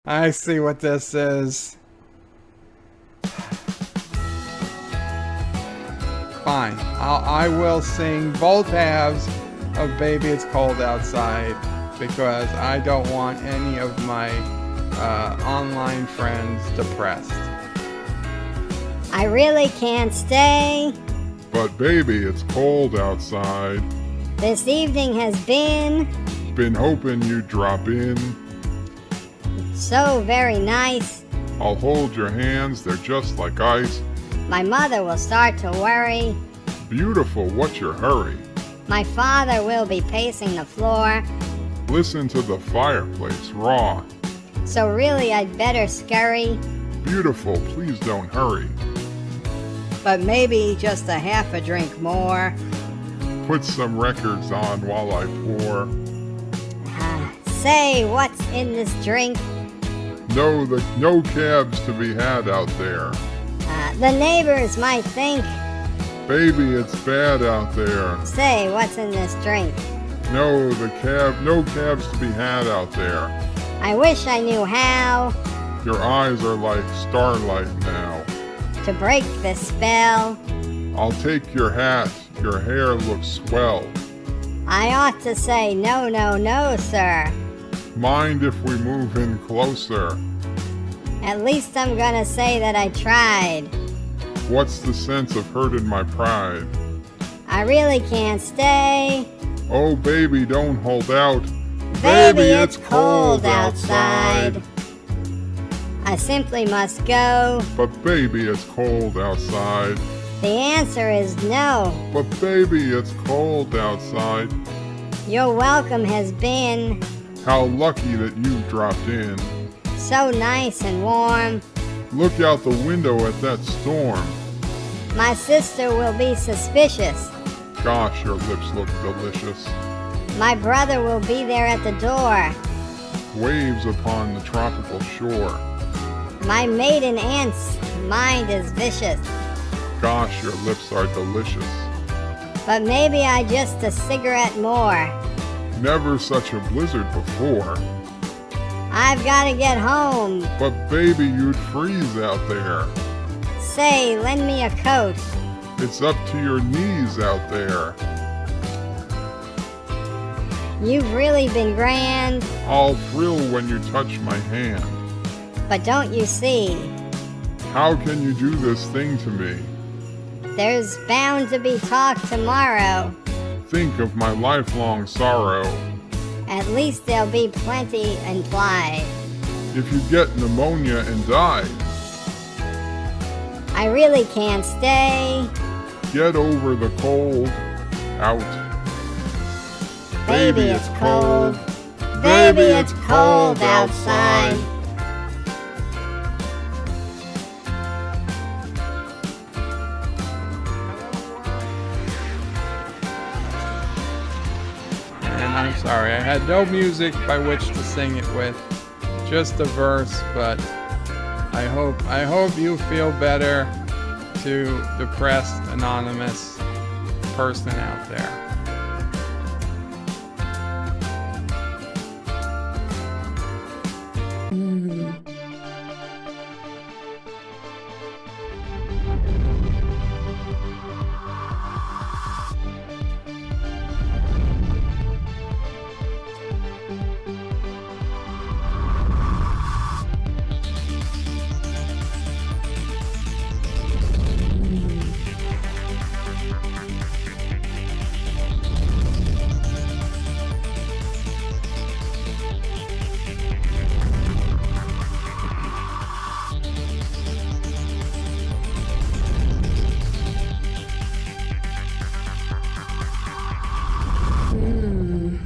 I see what this is. Fine. I will sing both halves of Baby It's Cold Outside because I don't want any of my online friends depressed. I really can't stay. But baby, it's cold outside. This evening has been Been hoping you'd drop in. so very nice. I'll hold your hands, they're just like ice. My mother will start to worry. Beautiful, what's your hurry? My father will be pacing the floor. Listen to the fireplace raw. So really I'd better scurry. Beautiful, please don't hurry. But maybe just a half a drink more. Put some records on while I pour. Say, what's in this drink? No cabs to be had out there. The neighbors might think. Baby, it's bad out there. Say, what's in this drink? No cabs to be had out there. I wish I knew how Your eyes are like starlight now. to break this spell. I'll take your hat, your hair looks swell. I ought to say no, no, no, sir. Mind if we move in closer? At least I'm gonna say that I tried. What's the sense of hurting my pride? I really can't stay. Oh baby, don't hold out. Baby, it's cold outside. I simply must go. But baby, it's cold outside. The answer is no. But baby, it's cold outside. Your welcome has been How lucky that you dropped in. so nice and warm. Look out the window at that storm. My sister will be suspicious. Gosh, your lips look delicious. My brother will be there at the door. Waves upon the tropical shore. My maiden aunt's mind is vicious. Gosh, your lips are delicious. But maybe I just a cigarette more. Never such a blizzard before. I've gotta get home. But baby, you'd freeze out there. Say, lend me a coat. It's up to your knees out there. You've really been grand. I'll thrill when you touch my hand. But don't you see, How can you do this thing to me? there's bound to be talk tomorrow. Think of my lifelong sorrow. At least there'll be plenty implied. If you get pneumonia and die, I really can't stay. get over the cold. Out. Baby, it's cold. Baby, it's cold outside. And I'm sorry, I had no music by which to sing it with, just a verse, but I hope you feel better to depressed anonymous person out there.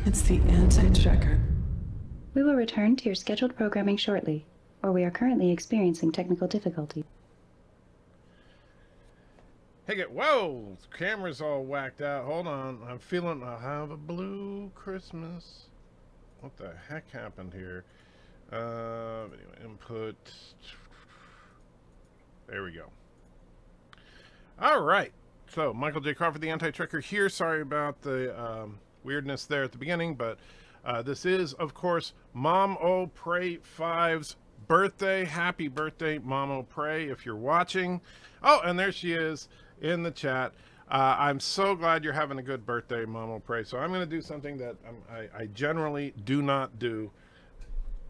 It's the anti-tracker. We will return to your scheduled programming shortly, or we are currently experiencing technical difficulty. Hey, whoa! The camera's all whacked out. Hold on. I'm feeling I have a blue Christmas. What the heck happened here? Anyway, input. There we go. All right. So, Michael J. Crawford, the Anti-Tracker here. Sorry about the weirdness there at the beginning, but this is, of course, MomOPrey 5's birthday. Happy birthday, MomOPrey, if you're watching. Oh, and there she is in the chat. I'm so glad you're having a good birthday, MomOPrey. So I'm going to do something that I generally do not do.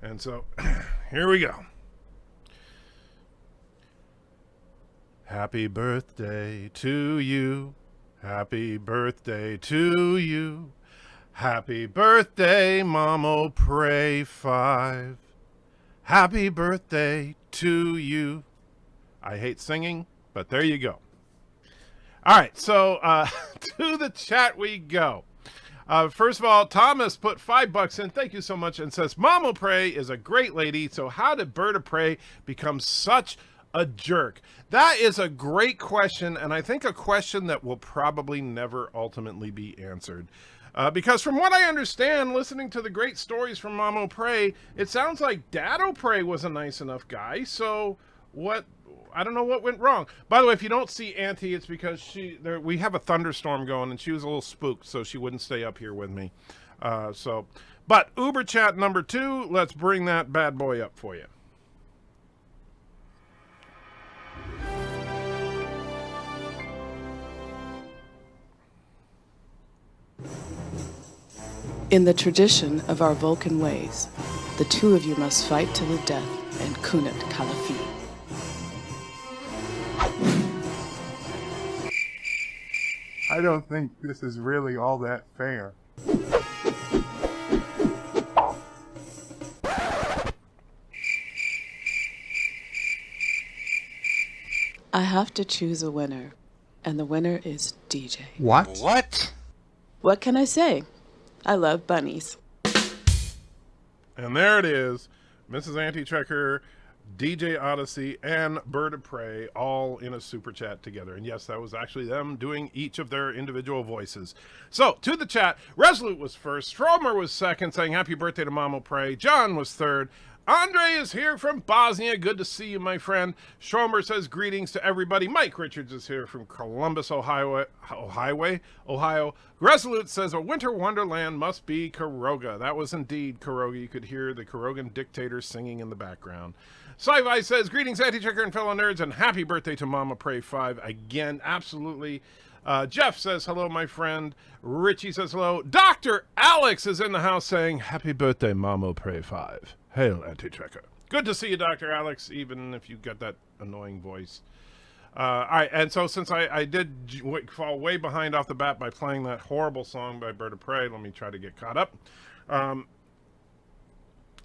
And so here we go. Happy birthday to you. Happy birthday to you. Happy birthday, MomOPrey 5. Happy birthday to you. I hate singing, but there you go. All right, so to the chat we go. First of all, Thomas put $5 in. Thank you so much, and says, MomOPrey is a great lady, so how did Bird-of-Prey become such a jerk? That is a great question, and I think a question that will probably never ultimately be answered. Because from what I understand, listening to the great stories from MomOPrey, it sounds like Dad-O-Prey was a nice enough guy, so what... I don't know what went wrong. By the way, if you don't see Auntie, it's because we have a thunderstorm going, and she was a little spooked, so she wouldn't stay up here with me. But Uber chat number 2, let's bring that bad boy up for you. In the tradition of our Vulcan ways, the two of you must fight to the death and kunat Kalafi. I don't think this is really all that fair. I have to choose a winner, and the winner is DJ. What? What? What can I say? I love bunnies. And there it is. Mrs. Anti-Checker, DJ Odyssey, and Bird-of-Prey all in a super chat together. And yes, that was actually them doing each of their individual voices. So, to the chat, Resolute was first, Stromer was second, saying happy birthday to MomOPrey. John was third. Andre is here from Bosnia. Good to see you, my friend. Stromer says greetings to everybody. Mike Richards is here from Columbus, Ohio. Resolute says a winter wonderland must be Karoga. That was indeed Karoga. You could hear the Karogan dictator singing in the background. Sci-Fi says, greetings, Anti-Checker and fellow nerds, and happy birthday to MomOPrey 5. Again, absolutely. Jeff says, hello, my friend. Richie says, hello. Dr. Alex is in the house saying, happy birthday, MomOPrey 5. Hail, Anti-Checker. Good to see you, Dr. Alex, even if you got that annoying voice. All right, and so since I did fall way behind off the bat by playing that horrible song by Bird-of-Prey, let me try to get caught up.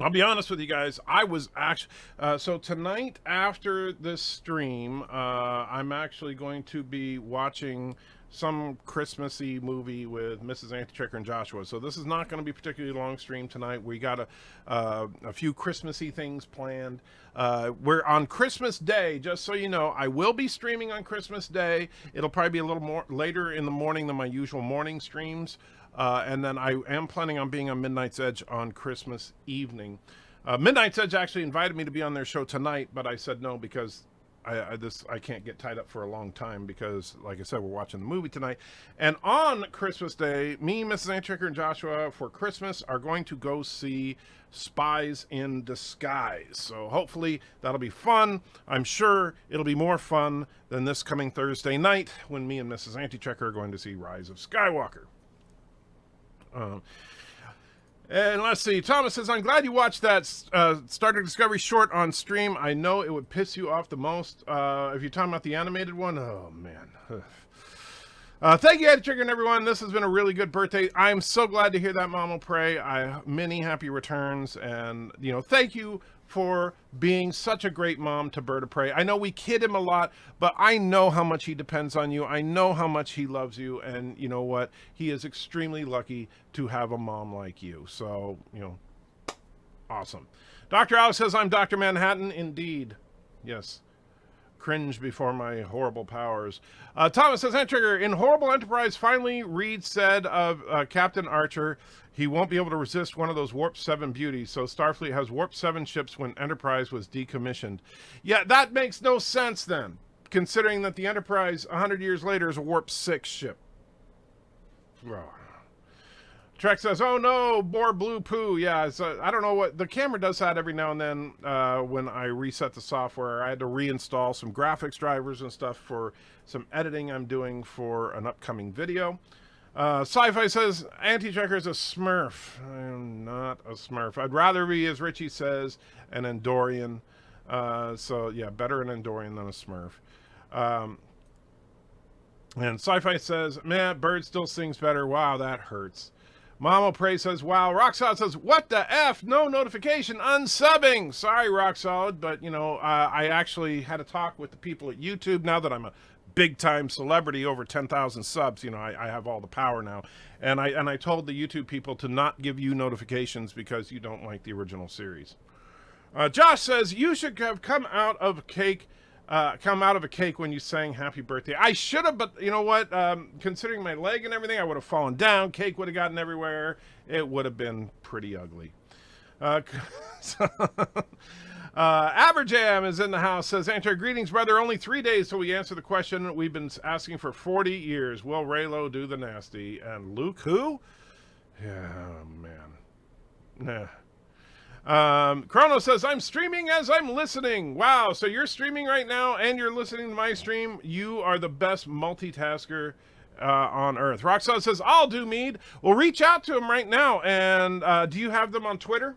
I'll be honest with you guys, I was actually, so tonight after this stream, I'm actually going to be watching some Christmassy movie with Mrs. Anti-Checker and Joshua. So this is not going to be a particularly long stream tonight. We got a few Christmassy things planned. We're on Christmas Day, just so you know. I will be streaming on Christmas Day. It'll probably be a little more later in the morning than my usual morning streams. And then I am planning on being on Midnight's Edge on Christmas evening. Midnight's Edge actually invited me to be on their show tonight, but I said no because I can't get tied up for a long time because, like I said, we're watching the movie tonight. And on Christmas Day, me, Mrs. Anti-Checker, and Joshua for Christmas are going to go see Spies in Disguise. So hopefully that'll be fun. I'm sure it'll be more fun than this coming Thursday night when me and Mrs. Anti-Checker are going to see Rise of Skywalker. And let's see, Thomas says, I'm glad you watched that Star Trek Discovery short on stream. I know it would piss you off the most. If you're talking about the animated one, oh man. Thank you, Anti-Checker and everyone. This has been a really good birthday. I'm so glad to hear that, MomOPrey. Many happy returns, and thank you for being such a great mom to Bird-of-Prey. I know we kid him a lot, but I know how much he depends on you. I know how much he loves you, and you know what? He is extremely lucky to have a mom like you. So, awesome. Dr. Alex says, I'm Dr. Manhattan. Indeed. Yes. Cringe before my horrible powers. Thomas says, Anti-Checker, in Horrible Enterprise, finally Reed said of Captain Archer, he won't be able to resist one of those Warp 7 beauties, so Starfleet has Warp 7 ships when Enterprise was decommissioned. Yeah, that makes no sense then, considering that the Enterprise 100 years later is a Warp 6 ship. Trek says, "Oh no, more blue poo." Yeah, so I don't know what the camera does that every now and then. When I reset the software, I had to reinstall some graphics drivers and stuff for some editing I'm doing for an upcoming video. Sci-Fi says, Anti-Checker is a Smurf. I'm not a Smurf. I'd rather be, as Richie says, an Endorian. So yeah, better an Endorian than a Smurf. And Sci-Fi says, man, Bird still sings better. Wow, that hurts. MomOPrey says, wow. Rock Solid says, what the F? No notification, unsubbing. Sorry, Rock Solid, but, you know, I actually had a talk with the people at YouTube. Now that I'm a big-time celebrity, over 10,000 subs, you know, I have all the power now. And I told the YouTube people to not give you notifications because you don't like the original series. Josh says, you should have come out of a cake when you sang happy birthday. I should have, but you know what? Considering my leg and everything, I would have fallen down. Cake would have gotten everywhere. It would have been pretty ugly. Aberjam is in the house, says, Enter, greetings, brother. Only 3 days till we answer the question we've been asking for 40 years. Will Raylo do the nasty? And Luke, who? Yeah, oh, man. Nah. Chrono says, I'm streaming as I'm listening. Wow, so you're streaming right now and you're listening to my stream. You are the best multitasker on earth. Roxanne says, I'll do Mead. Well, reach out to him right now. And do you have them on Twitter?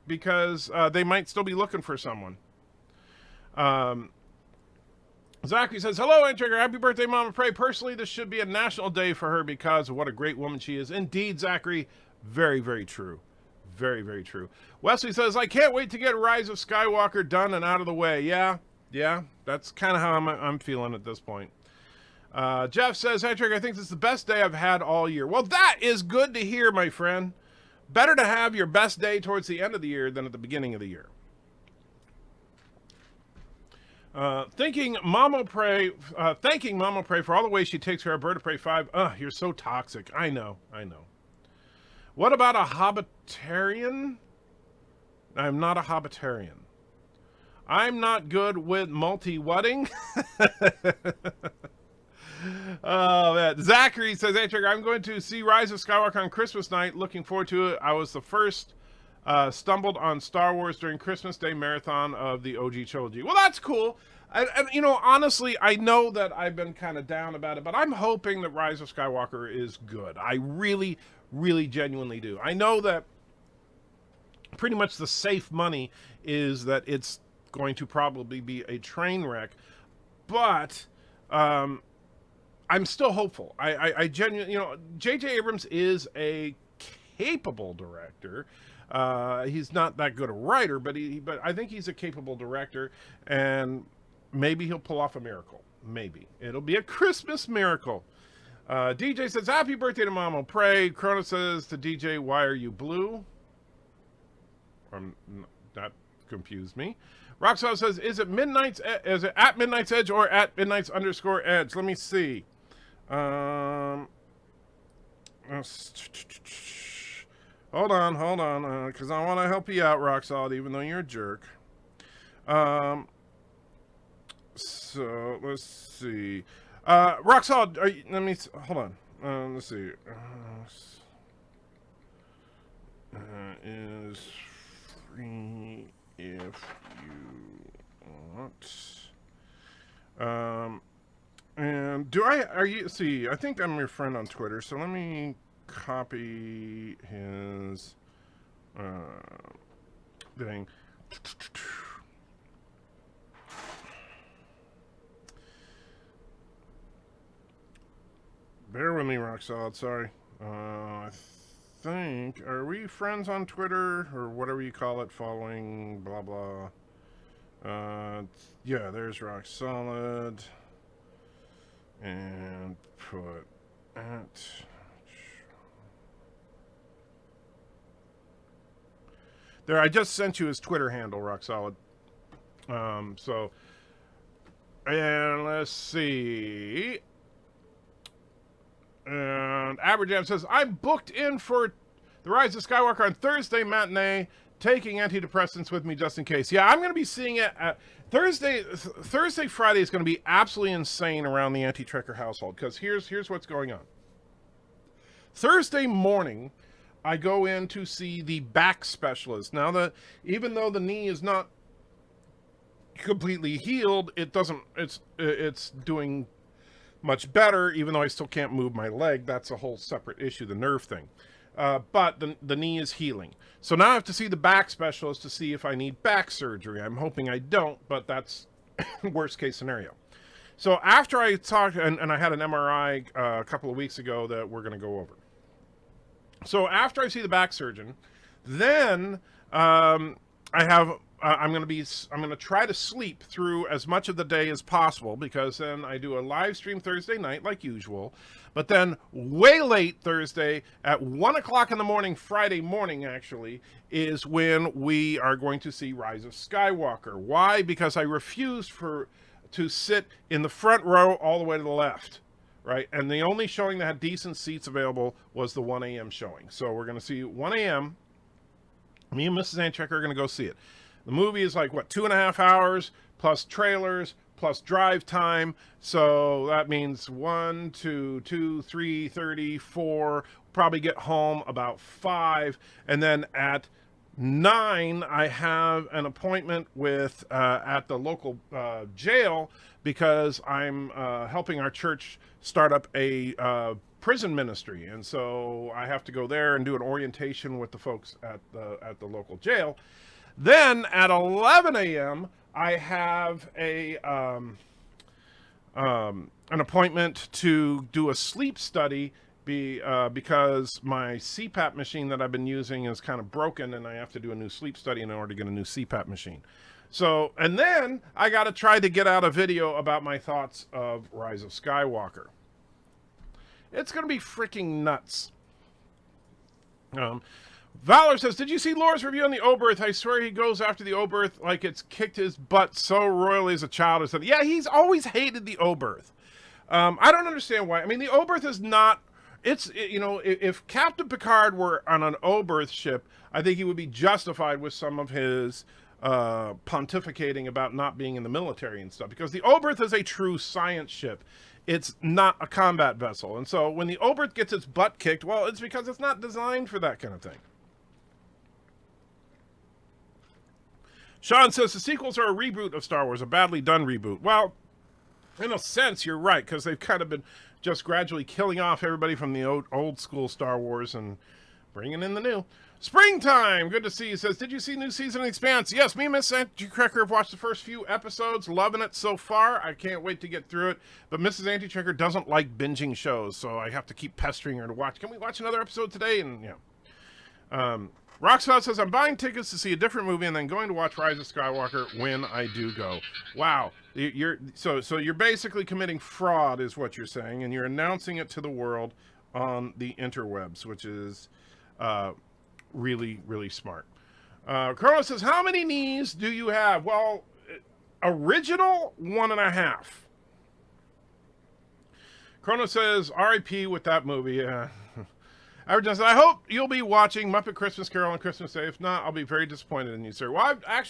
Because they might still be looking for someone. Zachary says, hello, Antrigger. Happy birthday, MomOPrey. Personally, this should be a national day for her because of what a great woman she is. Indeed, Zachary. Very, very true. Very, very true. Wesley says, I can't wait to get Rise of Skywalker done and out of the way. Yeah, that's kind of how I'm feeling at this point. Jeff says, hey, Trick, I think this is the best day I've had all year. Well, that is good to hear, my friend. Better to have your best day towards the end of the year than at the beginning of the year. Thanking MomOPrey for all the ways she takes care of Bird of Prey 5. You're so toxic. I know. What about a Hobbitarian? I'm not a Hobbitarian. I'm not good with multi-wutting. Oh, man. Zachary says, hey, Trigger, I'm going to see Rise of Skywalker on Christmas night. Looking forward to it. I was the first stumbled on Star Wars during Christmas Day marathon of the OG trilogy. Well, that's cool. And you know, honestly, I know that I've been kind of down about it, but I'm hoping that Rise of Skywalker is good. I really genuinely do. I know that pretty much the safe money is that it's going to probably be a train wreck, but I'm still hopeful. I genuinely, you know, J.J. Abrams is a capable director. He's not that good a writer, but I think he's a capable director, and maybe he'll pull off a miracle. Maybe it'll be a Christmas miracle. DJ says, happy birthday to MomOPrey. Chrono says to DJ, why are you blue? That confused me. Roxanne says, is it at Midnight's Edge or at Midnight's_Edge? Let me see. Hold on, because I want to help you out, Roxanne, even though you're a jerk. So let's see. Roxanne, hold on. Let's see. Is free if you want. And see, I think I'm your friend on Twitter, so let me copy his thing. Bear with me, Rock Solid. Sorry. I think, are we friends on Twitter or whatever you call it? Following, blah blah. Yeah, there's Rock Solid, and put at. There, I just sent you his Twitter handle, Rock Solid. So, and let's see. And Aberjam says, I'm booked in for The Rise of Skywalker on Thursday matinee, taking antidepressants with me just in case. Yeah, I'm going to be seeing it at Thursday, Friday is going to be absolutely insane around the Anti-Trekker household, because here's what's going on. Thursday morning, I go in to see the back specialist. Now, even though the knee is not completely healed, it's doing much better, even though I still can't move my leg. That's a whole separate issue, the nerve thing. But the knee is healing. So now I have to see the back specialist to see if I need back surgery. I'm hoping I don't, but that's worst case scenario. So after I talked, and I had an MRI a couple of weeks ago that we're going to go over. So after I see the back surgeon, then I'm going to try to sleep through as much of the day as possible, because then I do a live stream Thursday night like usual. But then way late Thursday at 1 o'clock in the morning, Friday morning actually, is when we are going to see Rise of Skywalker. Why? Because I refused to sit in the front row all the way to the left. Right, and the only showing that had decent seats available was the 1 a.m. showing. So we're going to see 1 a.m. Me and Mrs. Anchecker are going to go see it. The movie is like, what, 2.5 hours, plus trailers, plus drive time. So that means 1, 2, 2, 3, 30, 4. Probably get home about 5. And then at 9, I have an appointment with at the local jail, because I'm helping our church start up a prison ministry, and so I have to go there and do an orientation with the folks at the local jail. Then at 11 a.m. I have an appointment to do a sleep study because my CPAP machine that I've been using is kind of broken, and I have to do a new sleep study in order to get a new CPAP machine. So, and then I got to try to get out a video about my thoughts of Rise of Skywalker. It's going to be freaking nuts. Valor says, did you see Laura's review on the Oberth? I swear he goes after the Oberth like it's kicked his butt so royally as a child or something. Yeah, he's always hated the Oberth. I don't understand why. I mean, the Oberth is not... if Captain Picard were on an Oberth ship, I think he would be justified with some of his pontificating about not being in the military and stuff, because the Oberth is a true science ship. It's not a combat vessel. And so when the Oberth gets its butt kicked, well, it's because it's not designed for that kind of thing. Sean says the sequels are a reboot of Star Wars, a badly done reboot. Well, in a sense, you're right, because they've kind of been just gradually killing off everybody from the old school Star Wars and bringing in the new. Springtime, good to see you. Says, did you see new season of Expanse? Yes, me and Miss Anti-Cracker have watched the first few episodes, loving it so far. I can't wait to get through it. But Mrs. Anti-Cracker doesn't like binging shows, so I have to keep pestering her to watch. Can we watch another episode today? And yeah. Rockstar says, I'm buying tickets to see a different movie and then going to watch Rise of Skywalker when I do go. Wow. So you're basically committing fraud is what you're saying, and you're announcing it to the world on the interwebs, which is really, really smart. Chrono says, how many knees do you have? Well, original 1.5. Chrono says, RIP with that movie. I hope you'll be watching Muppet Christmas Carol on Christmas Day. If not, I'll be very disappointed in you, sir. Well, like I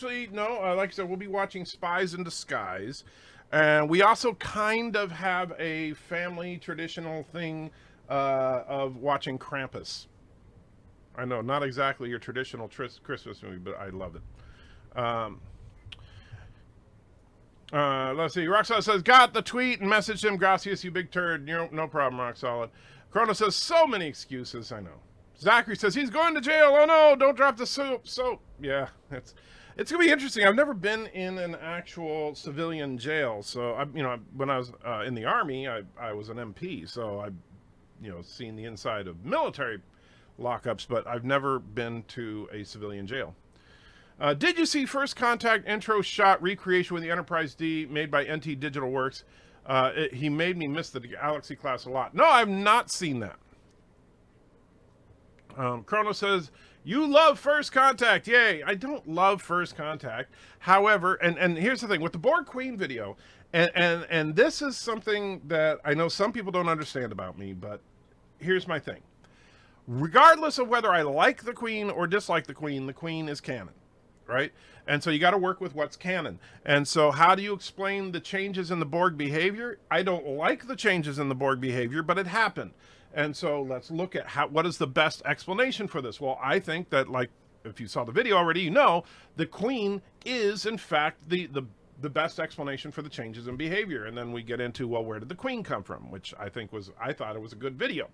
said, we'll be watching Spies in Disguise. And we also kind of have a family traditional thing of watching Krampus. I know, not exactly your traditional Christmas movie, but I love it. Let's see. Rocksolid says, got the tweet and messaged him. Gracias, you big turd. No problem, Rocksolid. Chrono says, so many excuses. I know. Zachary says, he's going to jail. Oh no, don't drop the soap. Yeah, it's going to be interesting. I've never been in an actual civilian jail. So, when I was in the Army, I was an MP. So I've, seen the inside of military lockups, but I've never been to a civilian jail. Did you see First Contact intro shot recreation with the Enterprise D made by NT Digital Works? He made me miss the Galaxy class a lot. No, I've not seen that. Chrono says, you love First Contact. Yay. I don't love First Contact. However, and here's the thing with the Borg Queen video, and this is something that I know some people don't understand about me, but here's my thing. Regardless of whether I like the Queen or dislike the Queen is canon, right? And so you got to work with what's canon. And so how do you explain the changes in the Borg behavior? I don't like the changes in the Borg behavior, but it happened. And so let's look at what is the best explanation for this. Well, I think that, like, if you saw the video already, you know the Queen is in fact the best explanation for the changes in behavior. And then we get into, well, where did the Queen come from, which I thought it was a good video.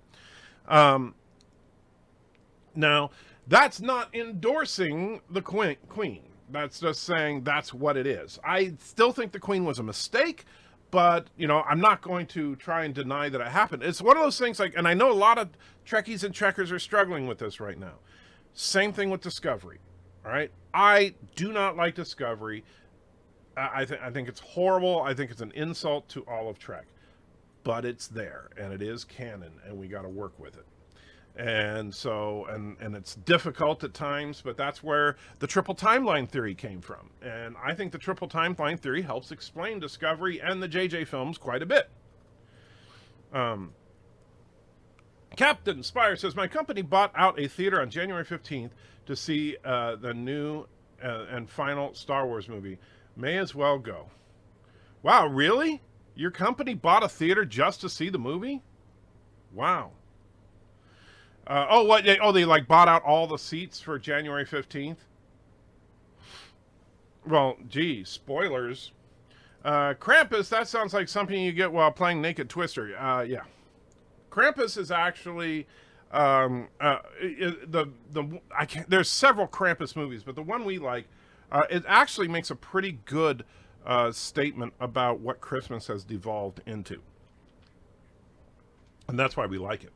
Now, that's not endorsing the Queen. That's just saying that's what it is. I still think the Queen was a mistake, but, you know, I'm not going to try and deny that it happened. It's one of those things, like, and I know a lot of Trekkies and Trekkers are struggling with this right now. Same thing with Discovery, all right? I do not like Discovery. I think it's horrible. I think it's an insult to all of Trek. But it's there, and it is canon, and we got to work with it. And so, and it's difficult at times, but that's where the triple timeline theory came from. And I think the triple timeline theory helps explain Discovery and the JJ films quite a bit. Captain Spire says, my company bought out a theater on January 15th to see the new and final Star Wars movie. May as well go. Wow, really? Your company bought a theater just to see the movie? Wow. They like bought out all the seats for January 15th? Well, gee, spoilers. Krampus, that sounds like something you get while playing Naked Twister. Yeah. Krampus is actually there's several Krampus movies, but the one we like, it actually makes a pretty good statement about what Christmas has devolved into. And that's why we like it.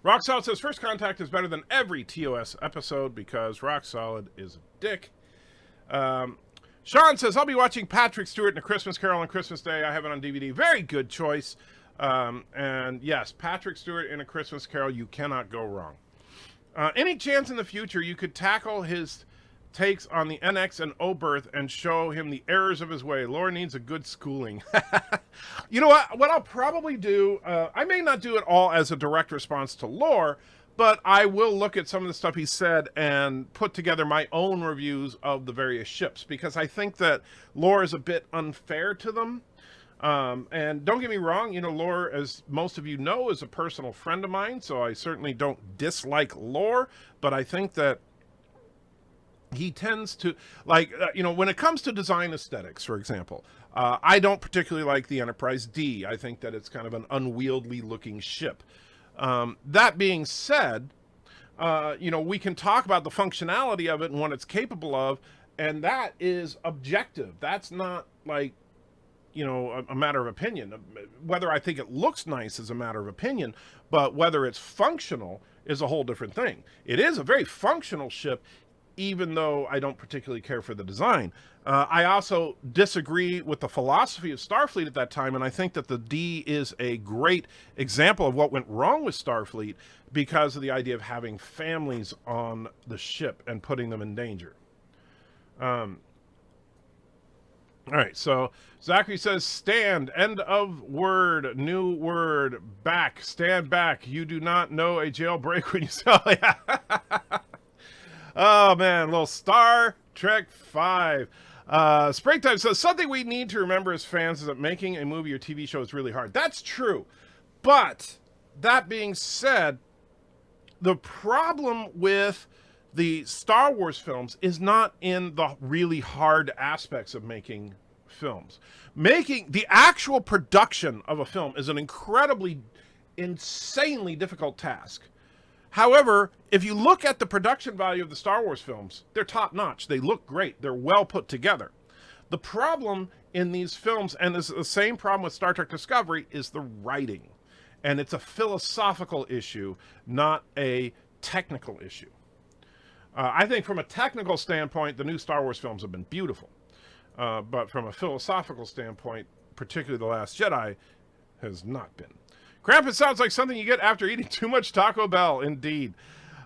Rock Solid says, First Contact is better than every TOS episode because Rock Solid is a dick. Sean says, I'll be watching Patrick Stewart in A Christmas Carol on Christmas Day. I have it on DVD. Very good choice. And yes, Patrick Stewart in A Christmas Carol, you cannot go wrong. Any chance in the future you could tackle his takes on the NX and O-Birth and show him the errors of his way? Lore needs a good schooling. You know what I'll probably do, I may not do it all as a direct response to Lore, but I will look at some of the stuff he said and put together my own reviews of the various ships, because I think that Lore is a bit unfair to them. And don't get me wrong, you know, Lore, as most of you know, is a personal friend of mine, so I certainly don't dislike Lore, but I think that he tends to, like, you know, when it comes to design aesthetics, for example, I don't particularly like the Enterprise D. I think that it's kind of an unwieldy looking ship. That being said, you know, we can talk about the functionality of it and what it's capable of, and that is objective. That's not like, you know, a matter of opinion. Whether I think it looks nice is a matter of opinion, but whether it's functional is a whole different thing. It is a very functional ship, even though I don't particularly care for the design. I also disagree with the philosophy of Starfleet at that time, and I think that the D is a great example of what went wrong with Starfleet because of the idea of having families on the ship and putting them in danger. All right, so Zachary says, stand, end of word, new word, back, stand back. You do not know a jailbreak when you sell. Yeah. Oh, man, little Star Trek 5. Springtime says, something we need to remember as fans is that making a movie or TV show is really hard. That's true. But that being said, the problem with the Star Wars films is not in the really hard aspects of making films. Making the actual production of a film is an incredibly, insanely difficult task. However, if you look at the production value of the Star Wars films, they're top-notch. They look great. They're well put together. The problem in these films, and it's the same problem with Star Trek Discovery, is the writing. And it's a philosophical issue, not a technical issue. I think from a technical standpoint, the new Star Wars films have been beautiful. But from a philosophical standpoint, particularly The Last Jedi, has not been. Krampus sounds like something you get after eating too much Taco Bell, indeed.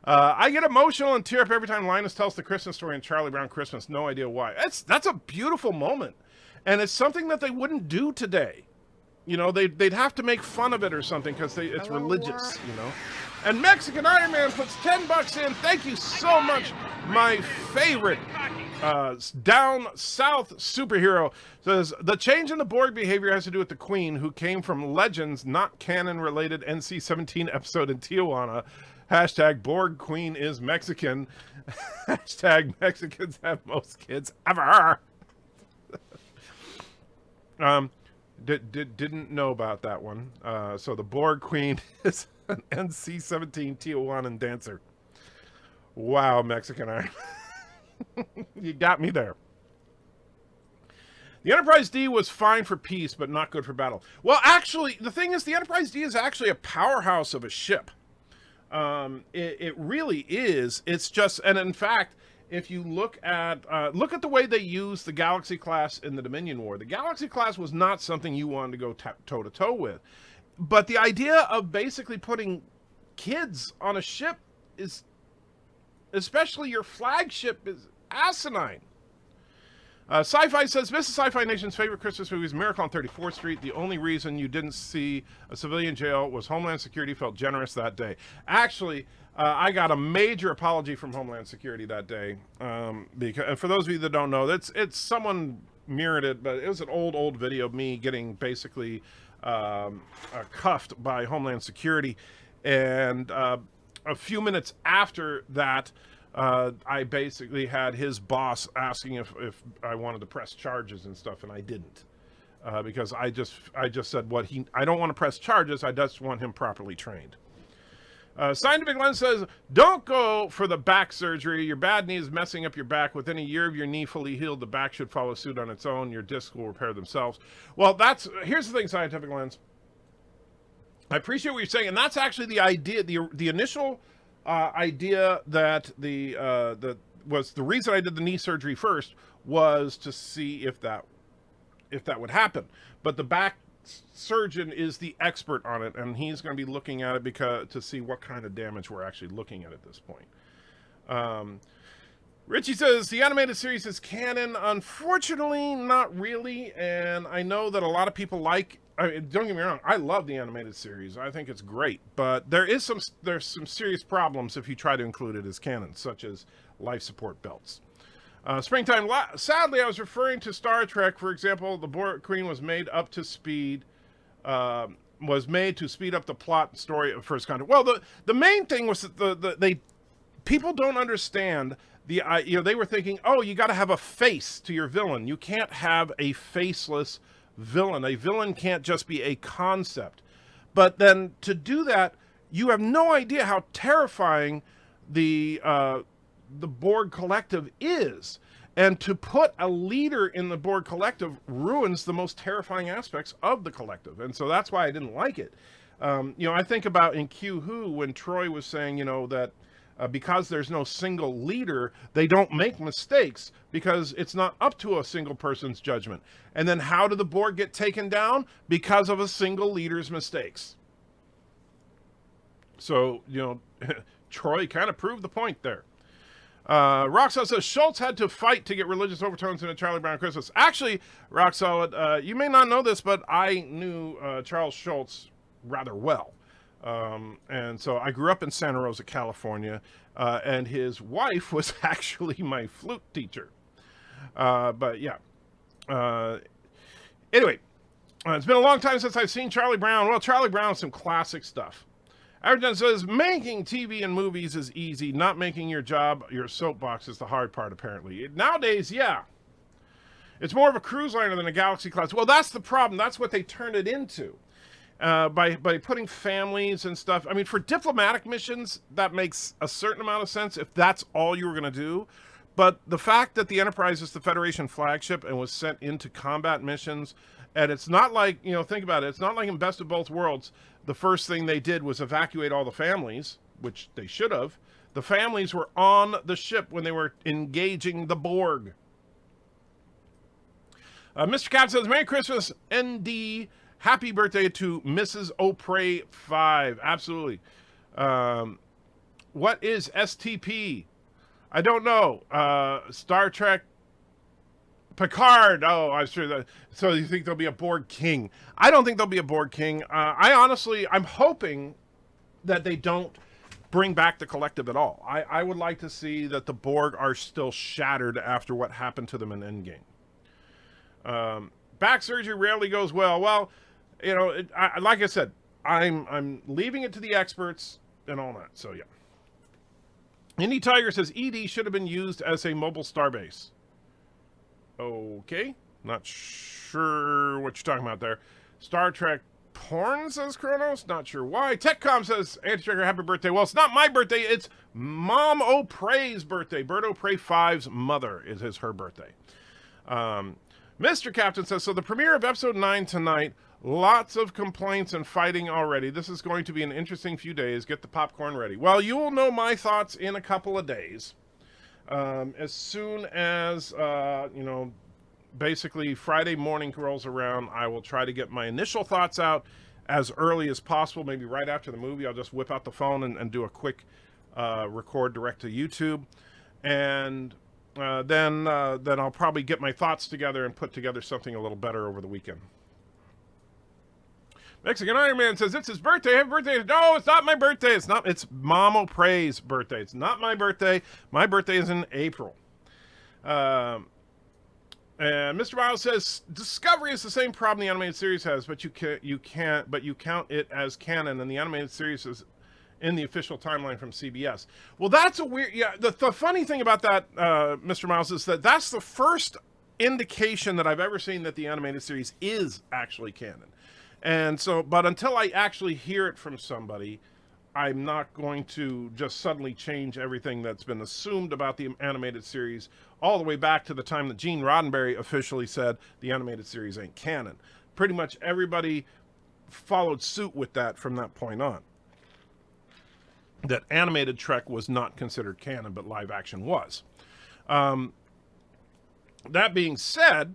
I get emotional and tear up every time Linus tells the Christmas story in Charlie Brown Christmas. No idea why. That's a beautiful moment. And it's something that they wouldn't do today. You know, they'd have to make fun of it or something because it's religious, you know. And Mexican Iron Man puts $10 in. Thank you so much, my favorite Down South Superhero says the change in the Borg behavior has to do with the Queen, who came from Legends, not canon-related NC-17 episode in Tijuana. Hashtag Borg Queen is Mexican. Hashtag Mexicans have most kids ever. Didn't know about that one. So the Borg Queen is an NC-17 Tijuanan dancer. Wow, Mexican Iron. You got me there. The Enterprise D was fine for peace, but not good for battle. Well, actually, the thing is, the Enterprise D is actually a powerhouse of a ship. It really is. It's just, and in fact, if you look at the way they use the Galaxy class in the Dominion War, the Galaxy class was not something you wanted to go toe to toe with. But the idea of basically putting kids on a ship is, especially your flagship, is asinine. Sci-Fi says, Mrs. Sci-Fi Nation's favorite Christmas movie is Miracle on 34th Street. The only reason you didn't see a civilian jail was Homeland Security felt generous that day. Actually, I got a major apology from Homeland Security that day. Because, and for those of you that don't know, it's someone mirrored it, but it was an old video of me getting basically cuffed by Homeland Security. And a few minutes after that, I basically had his boss asking if I wanted to press charges and stuff, and I didn't, because I just said I don't want to press charges. I just want him properly trained. Scientific Lens says, don't go for the back surgery. Your bad knee is messing up your back. Within a year of your knee fully healed, the back should follow suit on its own. Your discs will repair themselves. Well, here's the thing, Scientific Lens. I appreciate what you're saying, and that's actually the idea, the initial idea that was the reason I did the knee surgery first was to see if that would happen. But the back surgeon is the expert on it, and he's going to be looking at it to see what kind of damage we're actually looking at this point. Richie says the animated series is canon. Unfortunately, not really, and I know that a lot of people don't get me wrong, I love the animated series. I think it's great, but there's some serious problems if you try to include it as canon, such as life support belts. Springtime, sadly, I was referring to Star Trek. For example, the Borg Queen was made to speed up the plot and story of First Contact. Well, the main thing was that people don't understand they were thinking, oh, you got to have a face to your villain. You can't have a faceless villain. A villain can't just be a concept. But then to do that, you have no idea how terrifying the Borg Collective is. And to put a leader in the Borg Collective ruins the most terrifying aspects of the Collective. And so that's why I didn't like it. I think about in Q Who when Troy was saying, that because there's no single leader, they don't make mistakes because it's not up to a single person's judgment. And then how did the Borg get taken down? Because of a single leader's mistakes. So, Troy kind of proved the point there. Rock-Solid says, Schultz had to fight to get religious overtones in a Charlie Brown Christmas. Actually, Rock-Solid, you may not know this, but I knew Charles Schultz rather well. And so I grew up in Santa Rosa, California, and his wife was actually my flute teacher. But yeah. Anyway, it's been a long time since I've seen Charlie Brown. Well, Charlie Brown is some classic stuff. Average says, making TV and movies is easy. Not making your soapbox is the hard part, apparently. Nowadays, yeah. It's more of a cruise liner than a Galaxy class. Well, that's the problem. That's what they turned it into. By putting families and stuff. I mean, for diplomatic missions, that makes a certain amount of sense if that's all you were going to do. But the fact that the Enterprise is the Federation flagship and was sent into combat missions, and it's not like, think about it, it's not like in Best of Both Worlds, the first thing they did was evacuate all the families, which they should have. The families were on the ship when they were engaging the Borg. Mr. Cat says, Merry Christmas, ND. Happy birthday to Mrs. O'Prey 5. Absolutely. What is STP? I don't know. Star Trek Picard. Oh, I'm sure that. So you think there'll be a Borg King? I don't think there'll be a Borg King. I'm hoping that they don't bring back the collective at all. I would like to see that the Borg are still shattered after what happened to them in Endgame. Back surgery rarely goes well. Well, you know, like I said, I'm leaving it to the experts and all that. So yeah. Indy Tiger says ED should have been used as a mobile starbase. Okay, not sure what you're talking about there. Star Trek porn says Kronos. Not sure why. TechCom says Anti-Tracker happy birthday. Well, it's not my birthday. It's MomOPrey's birthday. MomOPrey 5's mother is her birthday. Mr. Captain says, so the premiere of episode 9 tonight, lots of complaints and fighting already. This is going to be an interesting few days. Get the popcorn ready. Well, you will know my thoughts in a couple of days. As soon as, you know, basically Friday morning rolls around, I will try to get my initial thoughts out as early as possible. Maybe right after the movie, I'll just whip out the phone and do a quick record direct to YouTube. And then I'll probably get my thoughts together and put together something a little better over the weekend. Mexican Iron Man says it's his birthday. Happy birthday. No, it's not my birthday. It's MomOPrey's birthday. It's not my birthday. My birthday is in April. And Mr. Miles says Discovery is the same problem the animated series has, but you count it as canon, and the animated series is in the official timeline from CBS. Well, that's a weird. Yeah, the funny thing about that, Mr. Miles, is that that's the first indication that I've ever seen that the animated series is actually canon. And so, but until I actually hear it from somebody, I'm not going to just suddenly change everything that's been assumed about the animated series all the way back to the time that Gene Roddenberry officially said the animated series ain't canon. Pretty much everybody followed suit with that from that point on. That animated Trek was not considered canon, but live action was. That being said,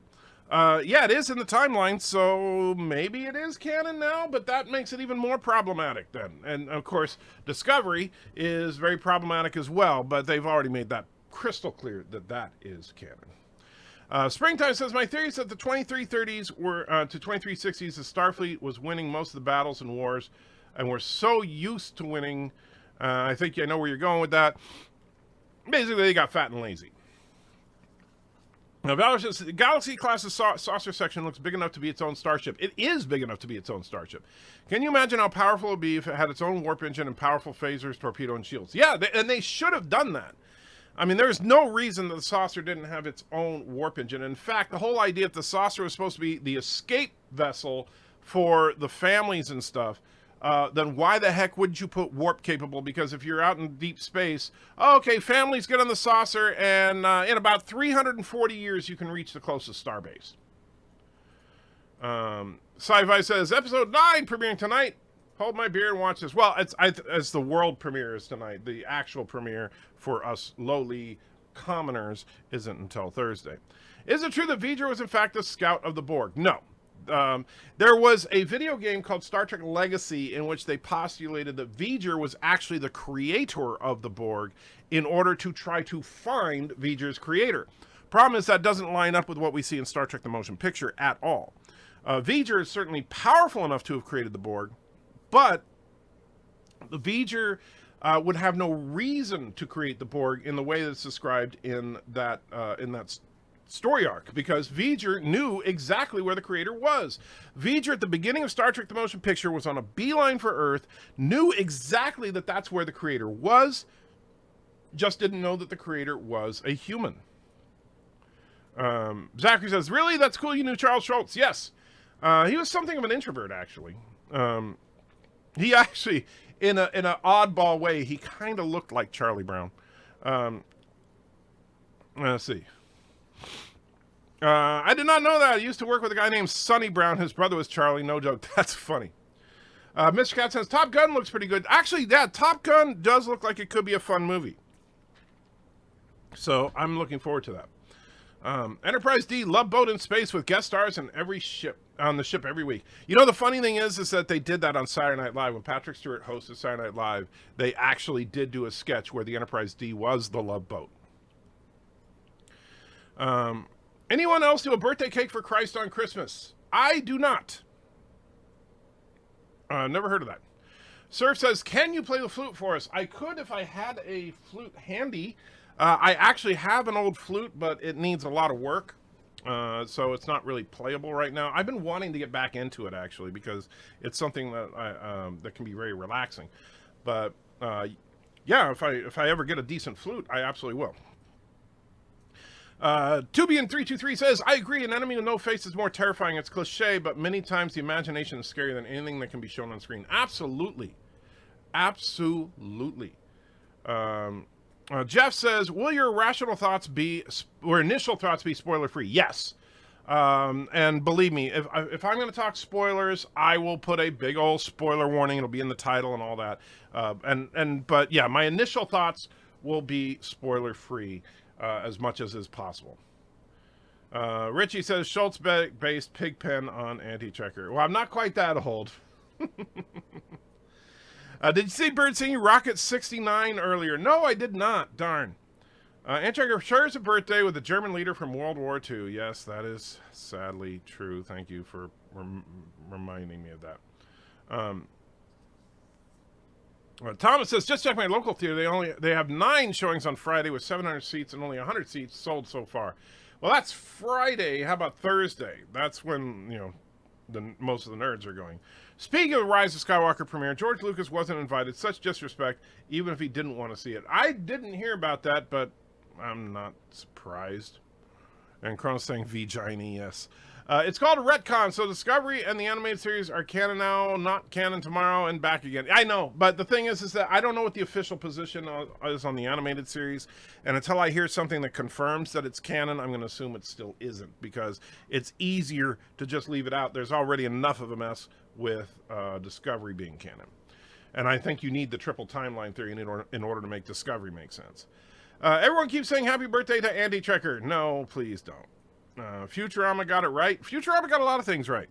yeah, it is in the timeline, so maybe it is canon now, but that makes it even more problematic then. And, of course, Discovery is very problematic as well, but they've already made that crystal clear that that is canon. Springtime says, my theory is that the 2330s were to 2360s, the Starfleet was winning most of the battles and wars, and we're so used to winning. I think I know where you're going with that. Basically, they got fat and lazy. Now, Valor says, the Galaxy-class saucer section looks big enough to be its own starship. It is big enough to be its own starship. Can you imagine how powerful it would be if it had its own warp engine and powerful phasers, torpedo, and shields? Yeah, and they should have done that. I mean, there's no reason that the saucer didn't have its own warp engine. In fact, the whole idea that the saucer was supposed to be the escape vessel for the families and stuff, then why the heck wouldn't you put warp capable? Because if you're out in deep space, okay, families get on the saucer, and in about 340 years, you can reach the closest starbase. Sci-Fi says, episode 9 premiering tonight. Hold my beer and watch this. Well, it's the world premiere is tonight. The actual premiere for us lowly commoners isn't until Thursday. Is it true that V'ger was in fact a scout of the Borg? No. There was a video game called Star Trek Legacy in which they postulated that V'ger was actually the creator of the Borg in order to try to find V'ger's creator. Problem is that doesn't line up with what we see in Star Trek the Motion Picture at all. V'ger is certainly powerful enough to have created the Borg, but the V'ger would have no reason to create the Borg in the way that's described in that story arc, because V'ger knew exactly where the creator was. V'ger at the beginning of Star Trek the Motion Picture was on a beeline for Earth, knew exactly that that's where the creator was, just didn't know that the creator was a human. Zachary says, really? That's cool you knew Charles Schultz. Yes. He was something of an introvert, actually. He actually, in an oddball way, he kind of looked like Charlie Brown. Let's see. I did not know that. I used to work with a guy named Sonny Brown. His brother was Charlie. No joke. That's funny. Mr. Cat says, Top Gun looks pretty good. Actually, yeah, Top Gun does look like it could be a fun movie. So I'm looking forward to that. Enterprise D, Love Boat in Space with guest stars on the ship every week. You know, the funny thing is that they did that on Saturday Night Live. When Patrick Stewart hosted Saturday Night Live, they actually did do a sketch where the Enterprise D was the Love Boat. Anyone else do a birthday cake for Christ on Christmas? I do not. Never heard of that. Surf says, can you play the flute for us? I could if I had a flute handy. I actually have an old flute, but it needs a lot of work. So it's not really playable right now. I've been wanting to get back into it, actually, because it's something that that can be very relaxing. But yeah, if I ever get a decent flute, I absolutely will. Tubian323 says, I agree, an enemy with no face is more terrifying. It's cliche, but many times the imagination is scarier than anything that can be shown on screen. Absolutely. Absolutely. Jeff says, will your rational thoughts be, or initial thoughts be spoiler-free? Yes. And believe me, if I'm going to talk spoilers, I will put a big old spoiler warning. It'll be in the title and all that. But yeah, my initial thoughts will be spoiler-free. As much as is possible. Richie says Schultz-based Pigpen on Anti-Checker. Well, I'm not quite that old. Did you see Bird singing Rocket 69 earlier? No, I did not. Darn. Anti-Checker shares a birthday with a German leader from World War II. Yes, that is sadly true. Thank you for reminding me of that. Thomas says, just check my local theater. They have 9 showings on Friday with 700 seats and only 100 seats sold so far. Well, that's Friday. How about Thursday? That's when, you know, most of the nerds are going. Speaking of the Rise of Skywalker premiere, George Lucas wasn't invited. Such disrespect, even if he didn't want to see it. I didn't hear about that, but I'm not surprised. And Chrono's saying Vagina, yes. It's called a retcon, so Discovery and the animated series are canon now, not canon tomorrow, and back again. I know, but the thing is that I don't know what the official position is on the animated series, and until I hear something that confirms that it's canon, I'm going to assume it still isn't, because it's easier to just leave it out. There's already enough of a mess with Discovery being canon. And I think you need the triple timeline theory in order to make Discovery make sense. Everyone keeps saying happy birthday to Andy Trekker. No, please don't. Futurama got it right. Futurama got a lot of things right.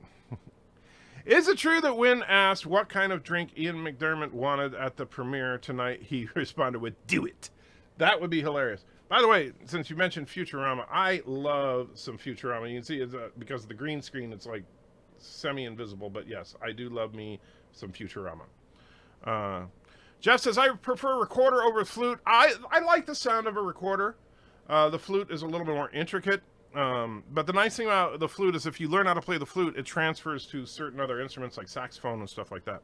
Is it true that when asked what kind of drink Ian McDermott wanted at the premiere tonight, he responded with, do it. That would be hilarious. By the way, since you mentioned Futurama, I love some Futurama. You can see it's, because of the green screen, it's like semi-invisible. But yes, I do love me some Futurama. Jeff says, I prefer recorder over flute. I like the sound of a recorder. The flute is a little bit more intricate. But the nice thing about the flute is if you learn how to play the flute, it transfers to certain other instruments like saxophone and stuff like that.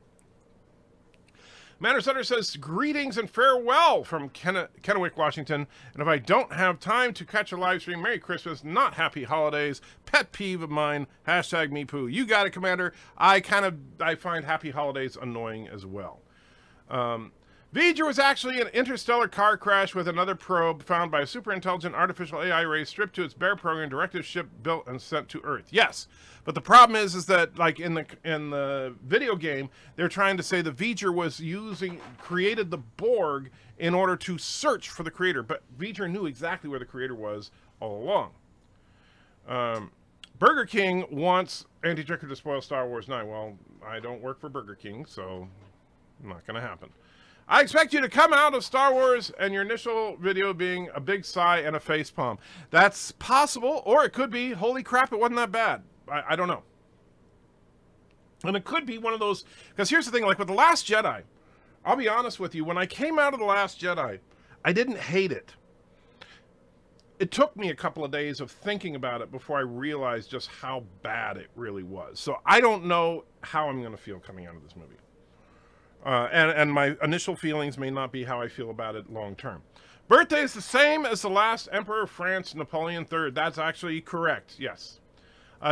Manners Hunter says, greetings and farewell from Kennewick, Washington. And if I don't have time to catch a live stream, Merry Christmas, not Happy Holidays. Pet peeve of mine, hashtag me poo. You got it, Commander. I find Happy Holidays annoying as well. V'ger was actually an interstellar car crash with another probe found by a super intelligent artificial AI race stripped to its bare program, directed ship built and sent to Earth. Yes, but the problem is that like in the video game, they're trying to say the V'ger was created the Borg in order to search for the creator, but V'ger knew exactly where the creator was all along. Burger King wants Anti-Checker to spoil Star Wars 9. Well, I don't work for Burger King, so not going to happen. I expect you to come out of Star Wars and your initial video being a big sigh and a facepalm. That's possible, or it could be, holy crap, it wasn't that bad. I don't know. And it could be one of those, because here's the thing, like with The Last Jedi, I'll be honest with you, when I came out of The Last Jedi, I didn't hate it. It took me a couple of days of thinking about it before I realized just how bad it really was. So I don't know how I'm going to feel coming out of this movie. And my initial feelings may not be how I feel about it long term. Birthday is the same as the last Emperor of France, Napoleon III. That's actually correct, yes.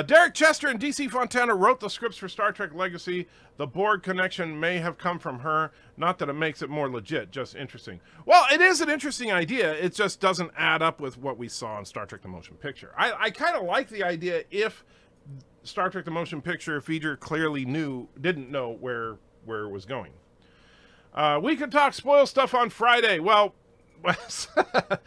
Derek Chester and DC Fontana wrote the scripts for Star Trek Legacy. The Borg connection may have come from her. Not that it makes it more legit, just interesting. Well, it is an interesting idea. It just doesn't add up with what we saw in Star Trek The Motion Picture. I kind of like the idea if Star Trek The Motion Picture, V'ger clearly didn't know where it was going. We could talk spoil stuff on Friday. Well, it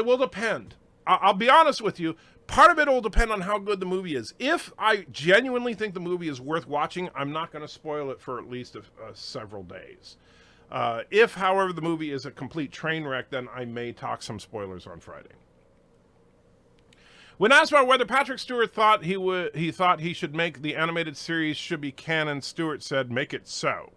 will depend. I'll be honest with you. Part of it will depend on how good the movie is. If I genuinely think the movie is worth watching, I'm not going to spoil it for at least several days. If, however, the movie is a complete train wreck, then I may talk some spoilers on Friday. When asked about whether Patrick Stewart thought he should make the animated series should be canon, Stewart said, "Make it so."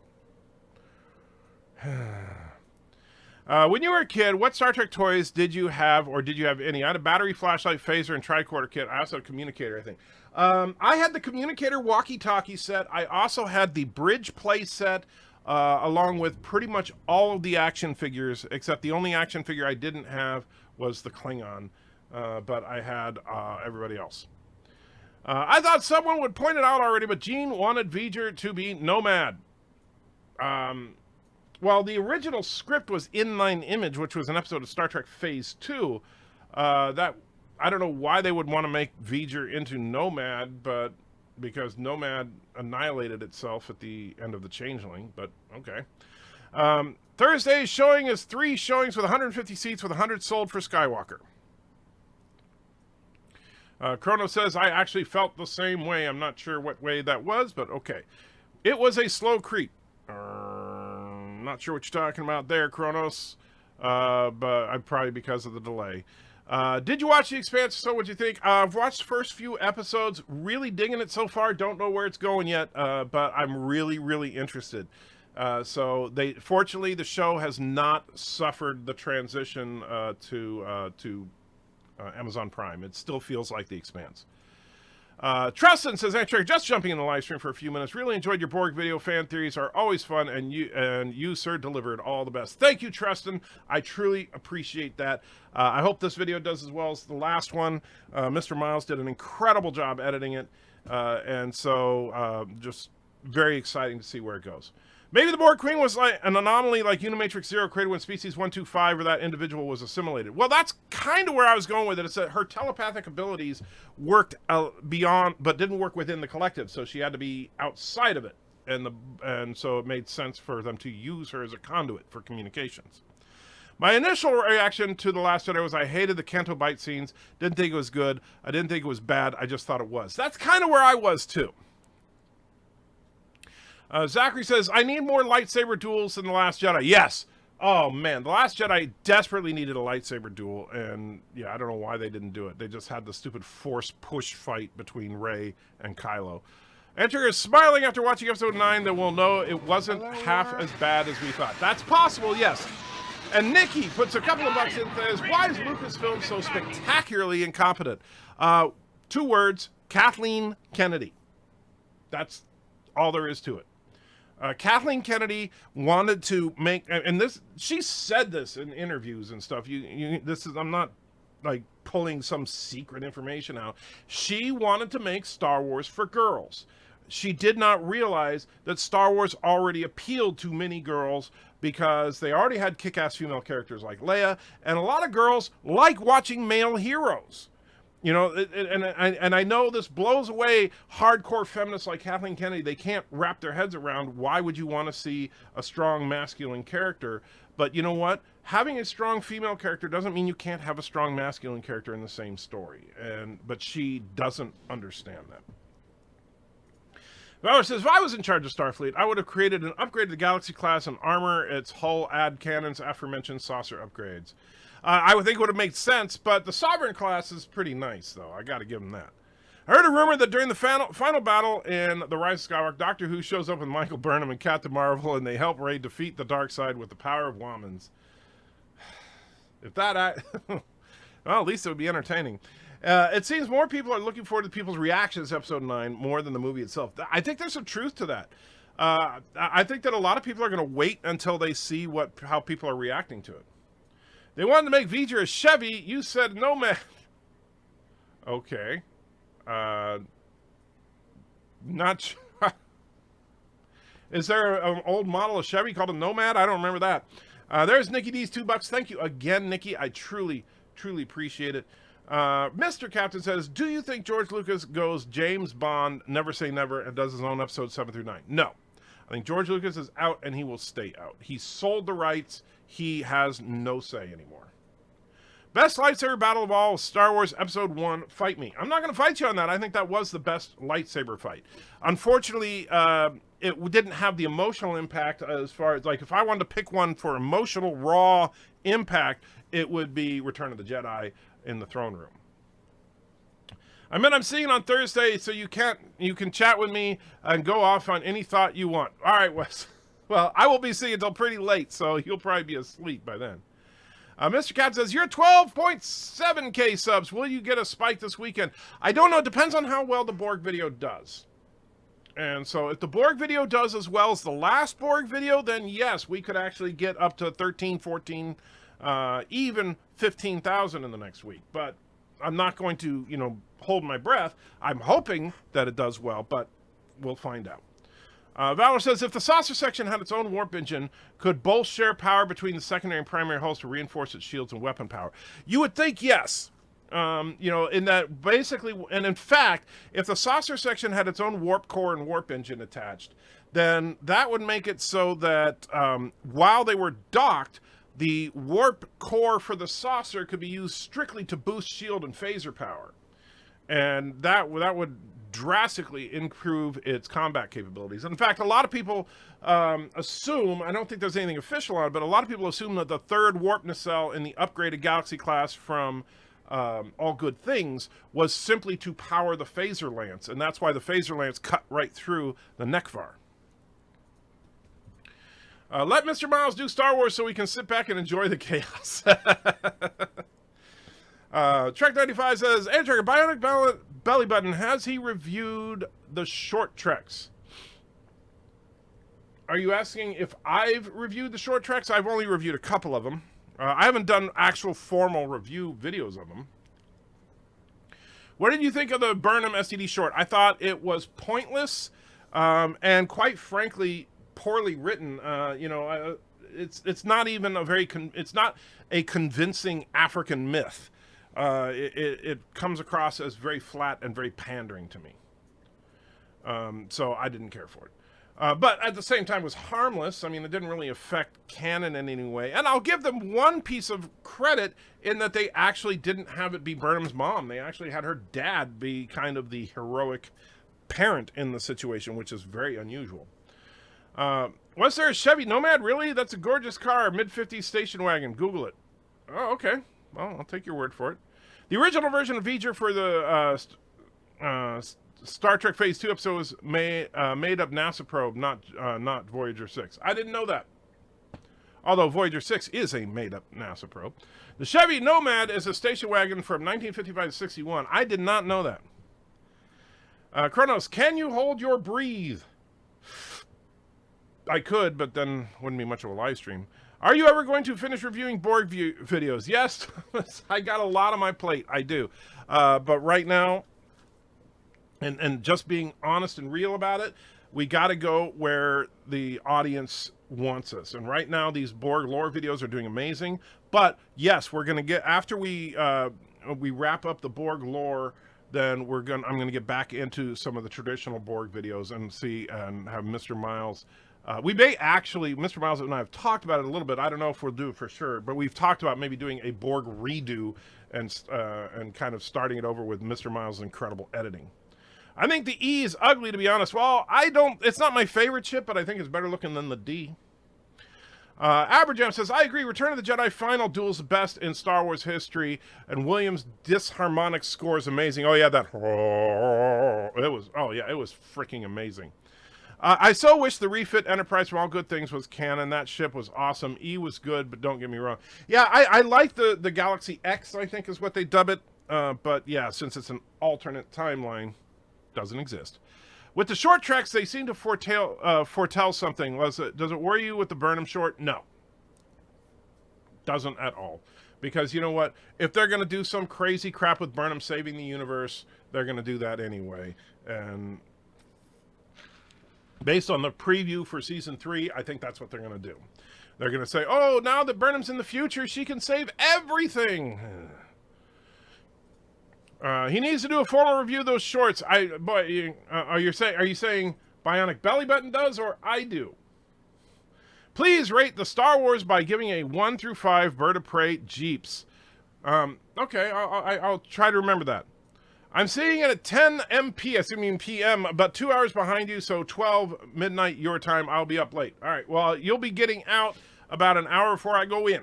When you were a kid, what Star Trek toys did you have, or did you have any? I had a battery, flashlight, phaser, and tricorder kit. I also had a communicator, I think. I had the communicator walkie-talkie set. I also had the bridge play set, along with pretty much all of the action figures, except the only action figure I didn't have was the Klingon, but I had everybody else. I thought someone would point it out already, but Gene wanted V'ger to be Nomad. Well, the original script was Inline Image, which was an episode of Star Trek Phase 2. That I don't know why they would want to make V'ger into Nomad, but because Nomad annihilated itself at the end of the Changeling, but okay. Thursday's showing is 3 showings with 150 seats with 100 sold for Skywalker. Chrono says, I actually felt the same way. I'm not sure what way that was, but okay. It was a slow creep. Not sure what you're talking about there, Kronos, but probably because of the delay. Did you watch The Expanse? So what'd you think? I've watched the first few episodes, really digging it so far. Don't know where it's going yet, but I'm really, really interested. Fortunately, the show has not suffered the transition to Amazon Prime. It still feels like The Expanse. Trustin says, "Actually, just jumping in the live stream for a few minutes. Really enjoyed your Borg video. Fan theories are always fun, and you, sir, delivered all the best." Thank you, Trustin. I truly appreciate that. I hope this video does as well as the last one. Mr. Miles did an incredible job editing it, and so just very exciting to see where it goes. Maybe the Borg Queen was like an anomaly like Unimatrix Zero created when Species 125 where that individual was assimilated. Well, that's kind of where I was going with it. It's that her telepathic abilities worked beyond, but didn't work within the collective, so she had to be outside of it. And so it made sense for them to use her as a conduit for communications. My initial reaction to The Last Jedi was I hated the Canto Bite scenes. Didn't think it was good. I didn't think it was bad. I just thought it was. That's kind of where I was, too. Zachary says, I need more lightsaber duels than The Last Jedi. Yes. Oh, man. The Last Jedi desperately needed a lightsaber duel. And, yeah, I don't know why they didn't do it. They just had the stupid force push fight between Rey and Kylo. Enter is smiling after watching episode 9 that we'll know it wasn't half as bad as we thought. That's possible, yes. And Nikki puts a couple of bucks in and says, why is Lucasfilm so spectacularly incompetent? 2 words, Kathleen Kennedy. That's all there is to it. Kathleen Kennedy wanted to make, and this, she said this in interviews and stuff. I'm not like pulling some secret information out. She wanted to make Star Wars for girls. She did not realize that Star Wars already appealed to many girls because they already had kick-ass female characters like Leia, and a lot of girls like watching male heroes. You know, and I know this blows away hardcore feminists like Kathleen Kennedy. They can't wrap their heads around why would you want to see a strong masculine character. But you know what? Having a strong female character doesn't mean you can't have a strong masculine character in the same story. But she doesn't understand that. Valor says, if I was in charge of Starfleet, I would have created and upgraded the Galaxy class and armor its hull, add cannons, aforementioned saucer upgrades. I would think it would have made sense, but the Sovereign class is pretty nice, though. I got to give them that. I heard a rumor that during the final battle in The Rise of Skywalker, Doctor Who shows up with Michael Burnham and Captain Marvel, and they help Rey defeat the dark side with the power of Womans. If that... well, at least it would be entertaining. It seems more people are looking forward to people's reactions to Episode 9 more than the movie itself. I think there's some truth to that. I think that a lot of people are going to wait until they see how people are reacting to it. They wanted to make V'ger a Chevy. You said no, man. Okay. Not sure. Is there an old model of Chevy called a Nomad? I don't remember that. There's Nikki D's $2. Thank you again, Nikki. I truly, truly appreciate it. Mr. Captain says, do you think George Lucas goes James Bond, never say never, and does his own episodes 7 through 9? No. I think George Lucas is out and he will stay out. He sold the rights. He has no say anymore. Best lightsaber battle of all, Star Wars Episode 1, Fight Me. I'm not going to fight you on that. I think that was the best lightsaber fight. Unfortunately, it didn't have the emotional impact as far as, like, if I wanted to pick one for emotional, raw impact, it would be Return of the Jedi in the throne room. I'm seeing on Thursday, so you can chat with me and go off on any thought you want. All right, Wes. Well, I will be seeing until pretty late, so you'll probably be asleep by then. Mr. Cap says, you're 12.7K subs. Will you get a spike this weekend? I don't know. It depends on how well the Borg video does. And so if the Borg video does as well as the last Borg video, then yes, we could actually get up to 13, 14, even 15,000 in the next week. But I'm not going to, hold my breath. I'm hoping that it does well, but we'll find out. Valor says, if the saucer section had its own warp engine, could both share power between the secondary and primary hulls to reinforce its shields and weapon power? You would think yes. In that basically, and in fact, if the saucer section had its own warp core and warp engine attached, then that would make it so that while they were docked, the warp core for the saucer could be used strictly to boost shield and phaser power. And that would drastically improve its combat capabilities. In fact, a lot of people assume, I don't think there's anything official on it, but a lot of people assume that the third warp nacelle in the upgraded Galaxy class from All Good Things was simply to power the phaser lance, and that's why the phaser lance cut right through the Nekvar. Let Mr. Miles do Star Wars so we can sit back and enjoy the chaos. Trek95 says, hey, Trek, Bionic Belly Button, has he reviewed the short treks? Are you asking if I've reviewed the short treks? I've only reviewed a couple of them. I haven't done actual formal review videos of them. What did you think of the Burnham STD short? I thought it was pointless and quite frankly poorly written. It's not even a very it's not a convincing African myth. It comes across as very flat and very pandering to me. So I didn't care for it. But at the same time, it was harmless. I mean, it didn't really affect canon in any way. And I'll give them one piece of credit in that they actually didn't have it be Burnham's mom. They actually had her dad be kind of the heroic parent in the situation, which is very unusual. Was there a Chevy Nomad? Really? That's a gorgeous car. Mid-50s station wagon. Google it. Oh, okay. Well, I'll take your word for it. The original version of V'ger for the Star Trek Phase 2 episode was made up NASA probe, not Voyager 6. I didn't know that. Although Voyager 6 is a made-up NASA probe. The Chevy Nomad is a station wagon from 1955 to 61. I did not know that. Kronos, can you hold your breathe? I could, but then wouldn't be much of a live stream. Are you ever going to finish reviewing Borg videos? Yes, I got a lot on my plate. I do. But right now, and just being honest and real about it, we got to go where the audience wants us. And right now, these Borg lore videos are doing amazing. But yes, we're going to get, after we wrap up the Borg lore, then I'm going to get back into some of the traditional Borg videos and see and have Mr. Miles. We may actually, Mr. Miles and I have talked about it a little bit. I don't know if we'll do it for sure, but we've talked about maybe doing a Borg redo and kind of starting it over with Mr. Miles' incredible editing. I think the E is ugly, to be honest. Well, it's not my favorite ship, but I think it's better looking than the D. Aberjam says, I agree. Return of the Jedi final duel is the best in Star Wars history, and Williams' disharmonic score is amazing. Oh yeah, it was freaking amazing. I so wish the refit Enterprise from All Good Things was canon. That ship was awesome. E was good, but don't get me wrong. Yeah, I like the Galaxy X, I think is what they dub it. But yeah, since it's an alternate timeline, doesn't exist. With the short treks, they seem to foretell something. Does it worry you with the Burnham short? No. Doesn't at all. Because you know what? If they're going to do some crazy crap with Burnham saving the universe, they're going to do that anyway. And based on the preview for Season 3, I think that's what they're going to do. They're going to say, oh, now that Burnham's in the future, she can save everything. He needs to do a formal review of those shorts. Are you saying Bionic Belly Button does, or I do? Please rate the Star Wars by giving a 1 through 5 Bird of Prey Jeeps. Okay, I'll try to remember that. I'm seeing it at 10 MP, assuming PM, about 2 hours behind you, so 12 midnight your time. I'll be up late. All right, well, you'll be getting out about an hour before I go in.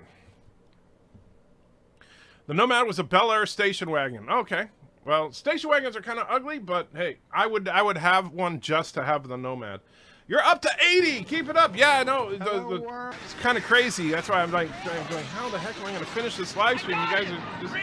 The Nomad was a Bel Air station wagon. Okay. Well, station wagons are kind of ugly, but hey, I would have one just to have the Nomad. You're up to 80. Keep it up. Yeah, I know. It's kind of crazy. That's why I'm like, going, how the heck am I going to finish this live stream? You guys are just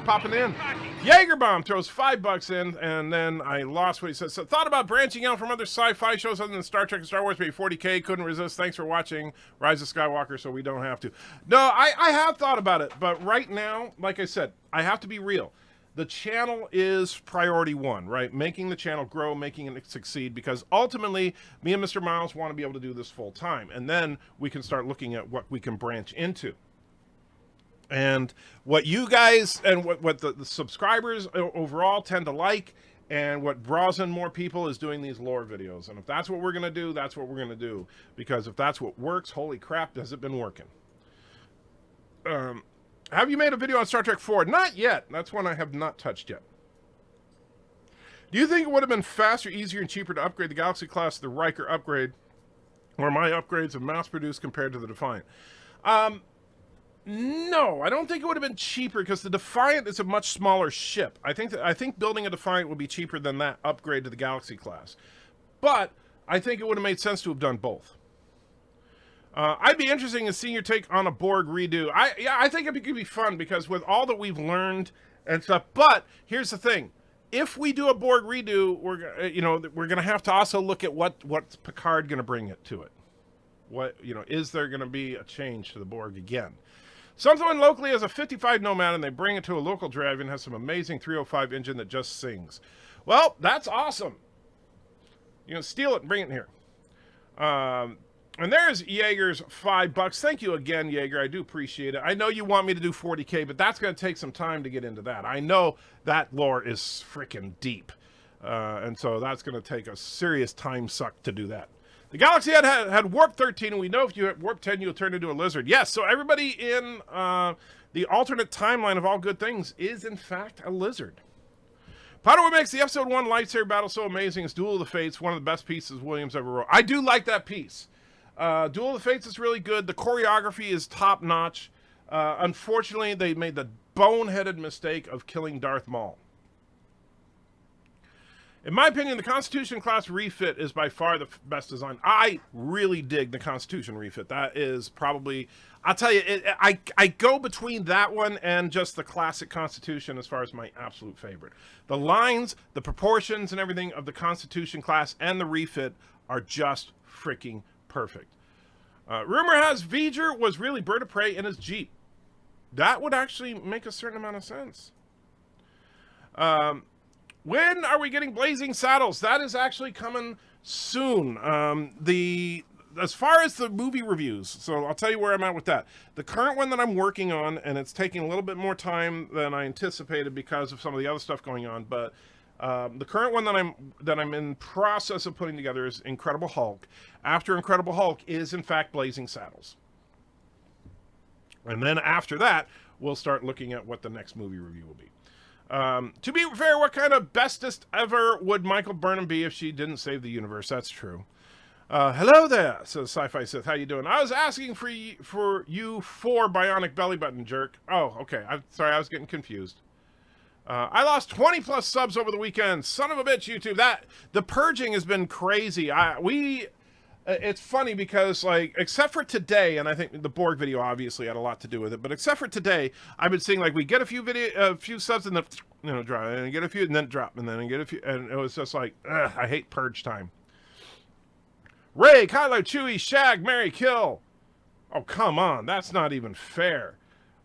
popping in. Jaegerbomb throws $5 in, and then I lost what he said. So thought about branching out from other sci-fi shows other than Star Trek and Star Wars. Maybe 40K. Couldn't resist. Thanks for watching Rise of Skywalker, so we don't have to. No, I have thought about it, but right now, like I said, I have to be real. The channel is priority one, right? Making the channel grow, making it succeed, because ultimately, me and Mr. Miles want to be able to do this full time, and then we can start looking at what we can branch into. And what you guys and what the subscribers overall tend to like, and what draws in more people is doing these lore videos. And if that's what we're going to do, that's what we're going to do. Because if that's what works, holy crap, has it been working. Have you made a video on Star Trek 4? Not yet. That's one I have not touched yet. Do you think it would have been faster, easier, and cheaper to upgrade the Galaxy class to the Riker upgrade, or my upgrades are mass-produced compared to the Defiant? No, I don't think it would have been cheaper because the Defiant is a much smaller ship. I think building a Defiant would be cheaper than that upgrade to the Galaxy class. But I think it would have made sense to have done both. I'd be interested in seeing your take on a Borg redo. I think it could be fun because with all that we've learned and stuff. But here's the thing: if we do a Borg redo, we're going to have to also look at what's Picard going to bring it to it. Is there going to be a change to the Borg again? Something locally has a 55 Nomad and they bring it to a local drive and has some amazing 305 engine that just sings. Well, that's awesome. Steal it and bring it in here. And there's Jaeger's $5. Thank you again, Jaeger. I do appreciate it. I know you want me to do 40K, but that's going to take some time to get into that. I know that lore is freaking deep. And so that's going to take a serious time suck to do that. The Galaxy had Warp 13, and we know if you hit Warp 10, you'll turn into a lizard. Yes, so everybody in the alternate timeline of all good things is, in fact, a lizard. Part of what makes the Episode 1 lightsaber battle so amazing is Duel of the Fates, one of the best pieces Williams ever wrote. I do like that piece. Duel of the Fates is really good. The choreography is top-notch. Unfortunately, they made the boneheaded mistake of killing Darth Maul. In my opinion, the Constitution class refit is by far the best design. I really dig the Constitution refit. That is probably, I'll tell you, I go between that one and just the classic Constitution as far as my absolute favorite. The lines, the proportions, and everything of the Constitution class and the refit are just freaking perfect. Rumor has V'ger was really Bird of Prey in his Jeep. That would actually make a certain amount of sense. When are we getting Blazing Saddles? That is actually coming soon. As far as the movie reviews, so I'll tell you where I'm at with that. The current one that I'm working on, and it's taking a little bit more time than I anticipated because of some of the other stuff going on, but the current one that I'm in process of putting together is Incredible Hulk. After Incredible Hulk is in fact Blazing Saddles. And then after that, we'll start looking at what the next movie review will be. To be fair, what kind of bestest ever would Michael Burnham be if she didn't save the universe? That's true. Hello there, says Sci-Fi Sith. How you doing? I was asking for you for Bionic Belly Button, jerk. Oh, okay. I'm sorry, I was getting confused. I lost 20 plus subs over the weekend. Son of a bitch, YouTube. The purging has been crazy. It's funny because, like, except for today, and I think the Borg video obviously had a lot to do with it, but except for today, I've been seeing, like, we get a few subs and then, drop, and get a few, and then drop, and then get a few, and it was just like, I hate purge time. Rey, Kylo, Chewie, Shag, Mary, Kill. Oh, come on. That's not even fair.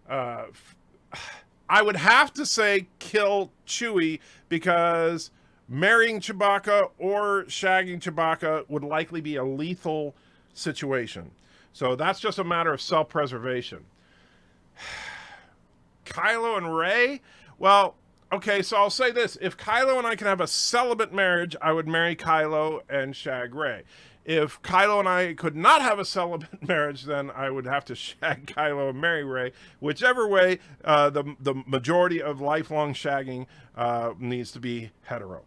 I would have to say kill Chewie because marrying Chewbacca or shagging Chewbacca would likely be a lethal situation. So that's just a matter of self-preservation. Kylo and Rey? Well, okay, so I'll say this. If Kylo and I can have a celibate marriage, I would marry Kylo and shag Rey. If Kylo and I could not have a celibate marriage, then I would have to shag Kylo and marry Rey. Whichever way, the majority of lifelong shagging needs to be hetero.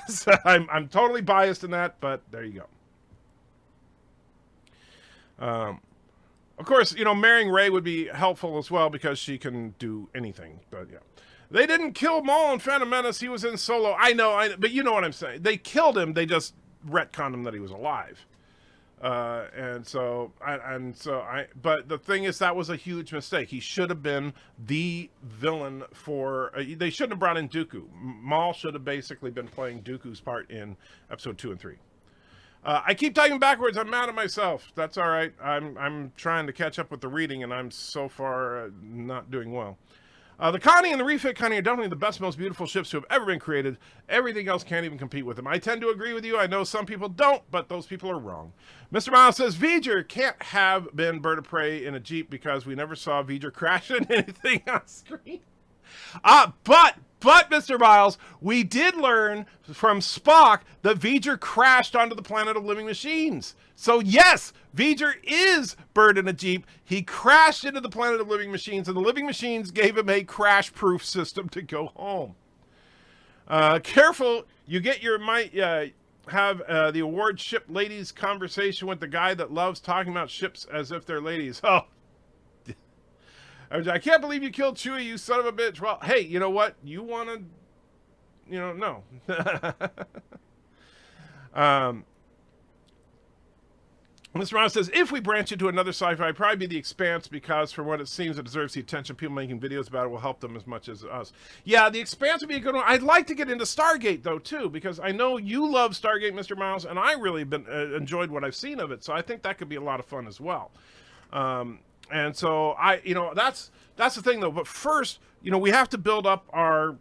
So I'm totally biased in that, but there you go. Of course, marrying Rey would be helpful as well because she can do anything. But yeah. They didn't kill Maul in Phantom Menace. He was in Solo. I know, but you know what I'm saying. They killed him. They just retconned him that he was alive. But the thing is, that was a huge mistake. He should have been the villain for, they shouldn't have brought in Dooku. Maul should have basically been playing Dooku's part in episode 2 and 3. I keep typing backwards. I'm mad at myself. That's all right. I'm trying to catch up with the reading, and I'm so far not doing well. The Connie and the refit Connie are definitely the best, most beautiful ships to have ever been created. Everything else can't even compete with them. I tend to agree with you. I know some people don't, but those people are wrong. Mr. Miles says, V'ger can't have been Bird of Prey in a Jeep because we never saw V'ger crash into anything on screen. But, Mr. Miles, we did learn from Spock that V'ger crashed onto the planet of living machines. So, yes, V'ger is Bird in a Jeep. He crashed into the planet of living machines, and the living machines gave him a crash-proof system to go home. Careful, you get your have the award ship ladies conversation with the guy that loves talking about ships as if they're ladies. Oh. I can't believe you killed Chewie, you son of a bitch. Well, hey, you know what? You want to, no. Mr. Ross says, if we branch into another sci-fi, probably be The Expanse, because from what it seems, it deserves the attention. People making videos about it will help them as much as us. Yeah, The Expanse would be a good one. I'd like to get into Stargate, though, too, because I know you love Stargate, Mr. Miles, and I really enjoyed what I've seen of it, so I think that could be a lot of fun as well. And so that's the thing though. But first, we have to build up our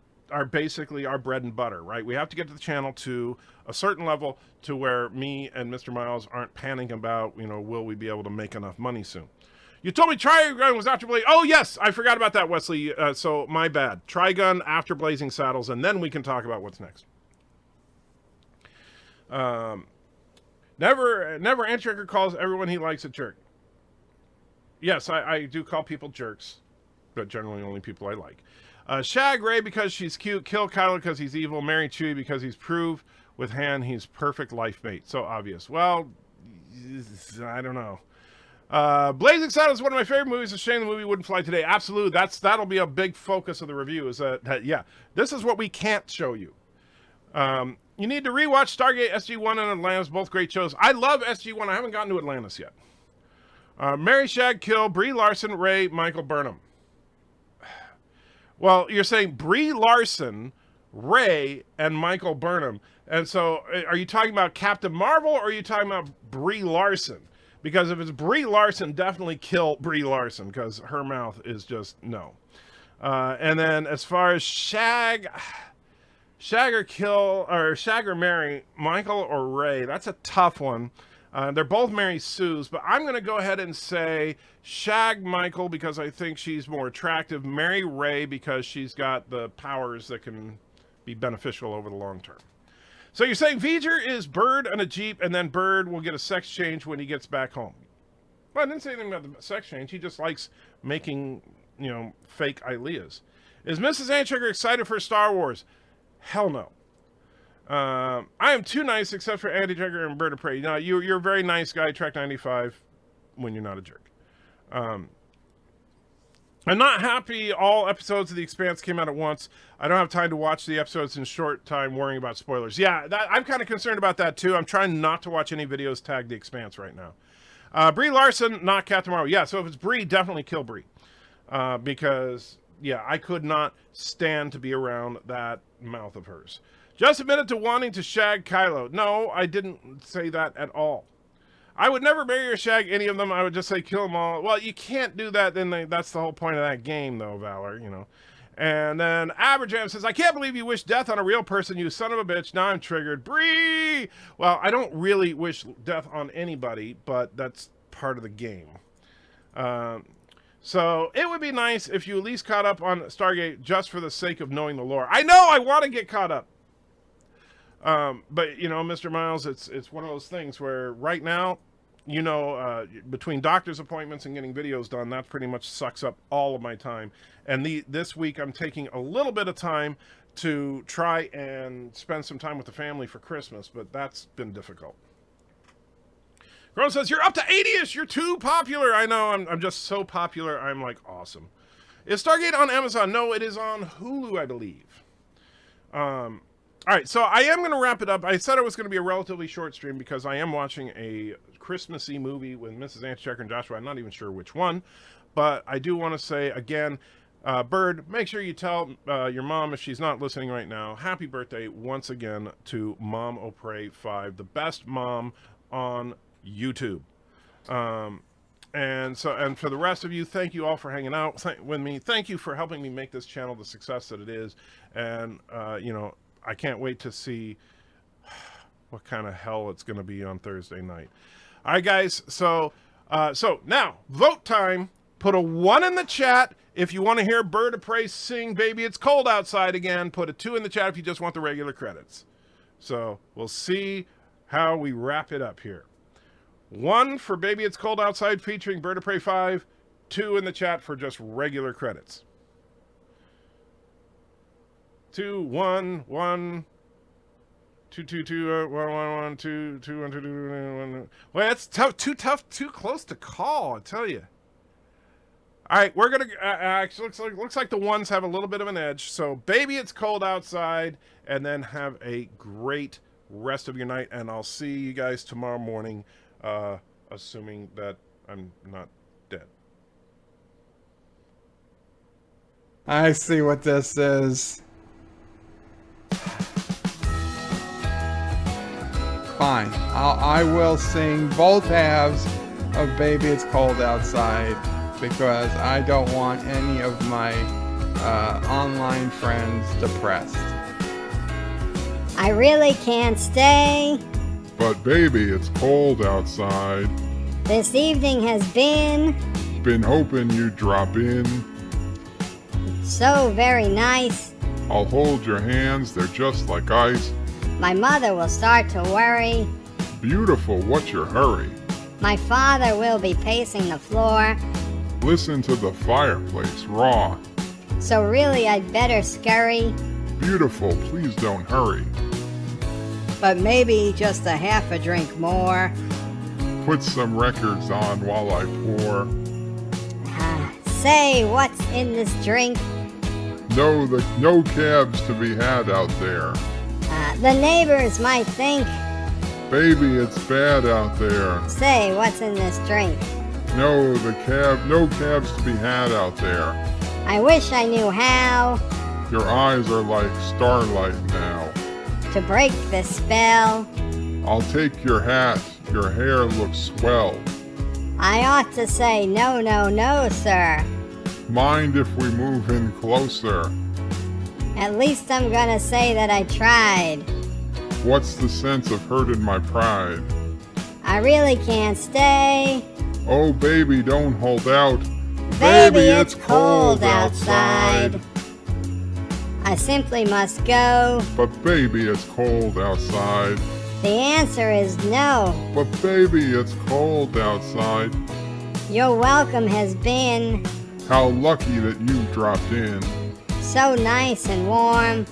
basically our bread and butter, right? We have to get to the channel to a certain level to where me and Mr. Miles aren't panicking about, will we be able to make enough money soon? You told me Trigun was after Blazing. Oh yes, I forgot about that, Wesley. So my bad. Trigun after Blazing Saddles, and then we can talk about what's next. Never Antricker calls everyone he likes a jerk. Yes, I do call people jerks, but generally only people I like. Shag Ray because she's cute. Kill Kylo because he's evil. Marry Chewie because he's proved with Han he's perfect life mate. So obvious. Well, I don't know. Blazing Saddles is one of my favorite movies. It's a shame the movie wouldn't fly today. Absolutely. That'll be a big focus of the review. Is that yeah, this is what we can't show you. You need to rewatch Stargate, SG-1 and Atlantis. Both great shows. I love SG-1. I haven't gotten to Atlantis yet. Mary Shag, Kill, Brie Larson, Ray, Michael Burnham. Well, you're saying Brie Larson, Ray, and Michael Burnham. And so are you talking about Captain Marvel or are you talking about Brie Larson? Because if it's Brie Larson, definitely kill Brie Larson because her mouth is just no. And then as far as Shag or Kill, or Shag or Mary, Michael or Ray, that's a tough one. They're both Mary Sue's, but I'm going to go ahead and say Shag Michael because I think she's more attractive. Mary Ray because she's got the powers that can be beneficial over the long term. So you're saying V'ger is Bird on a Jeep, and then Bird will get a sex change when he gets back home. Well, I didn't say anything about the sex change. He just likes making, fake Ileas. Is Mrs. Antrigger excited for Star Wars? Hell no. I am too nice except for Andy Trigger and Bird of Prey. No, you're a very nice guy, Trek 95, when you're not a jerk. I'm not happy all episodes of The Expanse came out at once. I don't have time to watch the episodes in short time worrying about spoilers. Yeah, I'm kind of concerned about that too. I'm trying not to watch any videos tagged The Expanse right now. Brie Larson, not Captain Marvel. Yeah, so if it's Brie, definitely kill Brie. Because, yeah, I could not stand to be around that mouth of hers. Just admitted to wanting to shag Kylo. No, I didn't say that at all. I would never marry or shag any of them. I would just say kill them all. Well, you can't do that. Then that's the whole point of that game, though, Valor, And then Aberjam says, I can't believe you wish death on a real person, you son of a bitch. Now I'm triggered. Brie! Well, I don't really wish death on anybody, but that's part of the game. So it would be nice if you at least caught up on Stargate just for the sake of knowing the lore. I know I want to get caught up. But Mr. Miles, it's one of those things where right now, between doctor's appointments and getting videos done, that pretty much sucks up all of my time. And this week I'm taking a little bit of time to try and spend some time with the family for Christmas, but that's been difficult. Ron says, you're up to 80-ish. You're too popular. I know. I'm just so popular. I'm like awesome. Is Stargate on Amazon? No, it is on Hulu, I believe. All right, so I am going to wrap it up. I said it was going to be a relatively short stream because I am watching a Christmassy movie with Mrs. Antichecker and Joshua. I'm not even sure which one, but I do want to say again, Bird, make sure you tell your mom, if she's not listening right now, happy birthday once again to MomOPrey 5, the best mom on YouTube. And for the rest of you, thank you all for hanging out with me. Thank you for helping me make this channel the success that it is. And, you know, I can't wait to see what kind of hell it's going to be on Thursday night. All right, guys. So now, vote time. Put a 1 in the chat if you want to hear Bird of Prey sing Baby It's Cold Outside again. Put a 2 in the chat if you just want the regular credits. So we'll see how we wrap it up here. 1 for Baby It's Cold Outside featuring Bird of Prey 5. 2 in the chat for just regular credits. 2, 1, 1, 2, 2, 2, 1, 1, 1, 2, 2, 1, 2, 2, 1. Well, that's tough, too close to call, I tell you. All right, we're gonna. Actually, looks like the ones have a little bit of an edge. So, Baby It's Cold Outside, and then have a great rest of your night. And I'll see you guys tomorrow morning, assuming that I'm not dead. I see what this is. Fine. I will sing both halves of Baby It's Cold Outside because I don't want any of my online friends depressed. I really can't stay. But baby, it's cold outside. This evening has been Been hoping you'd drop in. so very nice. I'll hold your hands, they're just like ice. My mother will start to worry. Beautiful, what's your hurry? My father will be pacing the floor. Listen to the fireplace raw. So really I'd better scurry. Beautiful, please don't hurry. But maybe just a half a drink more. Put some records on while I pour. Say, what's in this drink? No cabs to be had out there. The neighbors might think. Baby, it's bad out there. Say, what's in this drink? No cabs to be had out there. I wish I knew how Your eyes are like starlight now. to break this spell. I'll take your hat, your hair looks swell. I ought to say no, no, no, sir. Mind if we move in closer? At least I'm gonna say that I tried. What's the sense of hurting my pride? I really can't stay. Oh baby, don't hold out. Baby, it's cold outside. I simply must go. But baby, it's cold outside. The answer is no. But baby, it's cold outside. Your welcome has been How lucky that you dropped in. so nice and warm.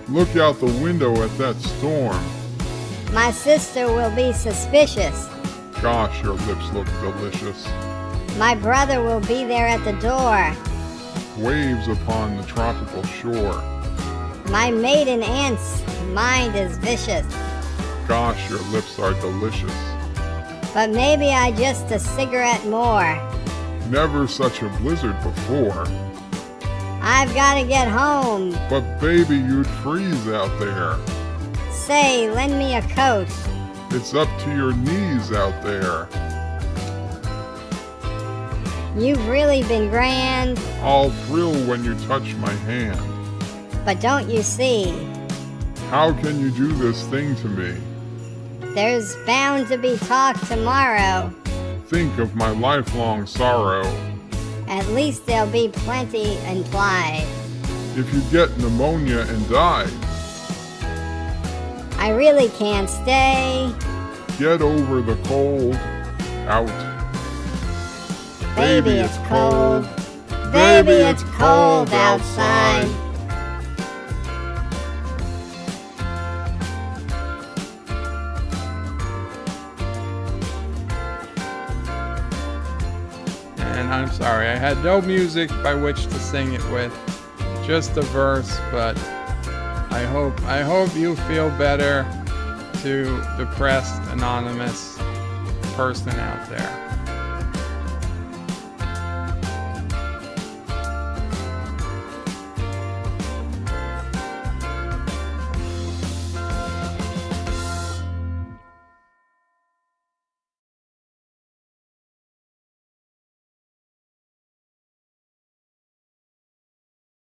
Look out the window at that storm. My sister will be suspicious. Gosh, your lips look delicious. My brother will be there at the door. Waves upon the tropical shore. My maiden aunt's mind is vicious. Gosh, your lips are delicious. But maybe I just a cigarette more. Never such a blizzard before. I've gotta get home. But baby, you'd freeze out there. Say, lend me a coat. It's up to your knees out there. You've really been grand. I'll thrill when you touch my hand. But don't you see, How can you do this thing to me? there's bound to be talk tomorrow. Think of my lifelong sorrow. At least there'll be plenty implied. If you get pneumonia and die, I really can't stay. get over the cold. Out. Baby, it's cold. Baby, it's cold outside. And I'm sorry, I had no music by which to sing it with, just a verse, but I hope you feel better, to depressed anonymous person out there.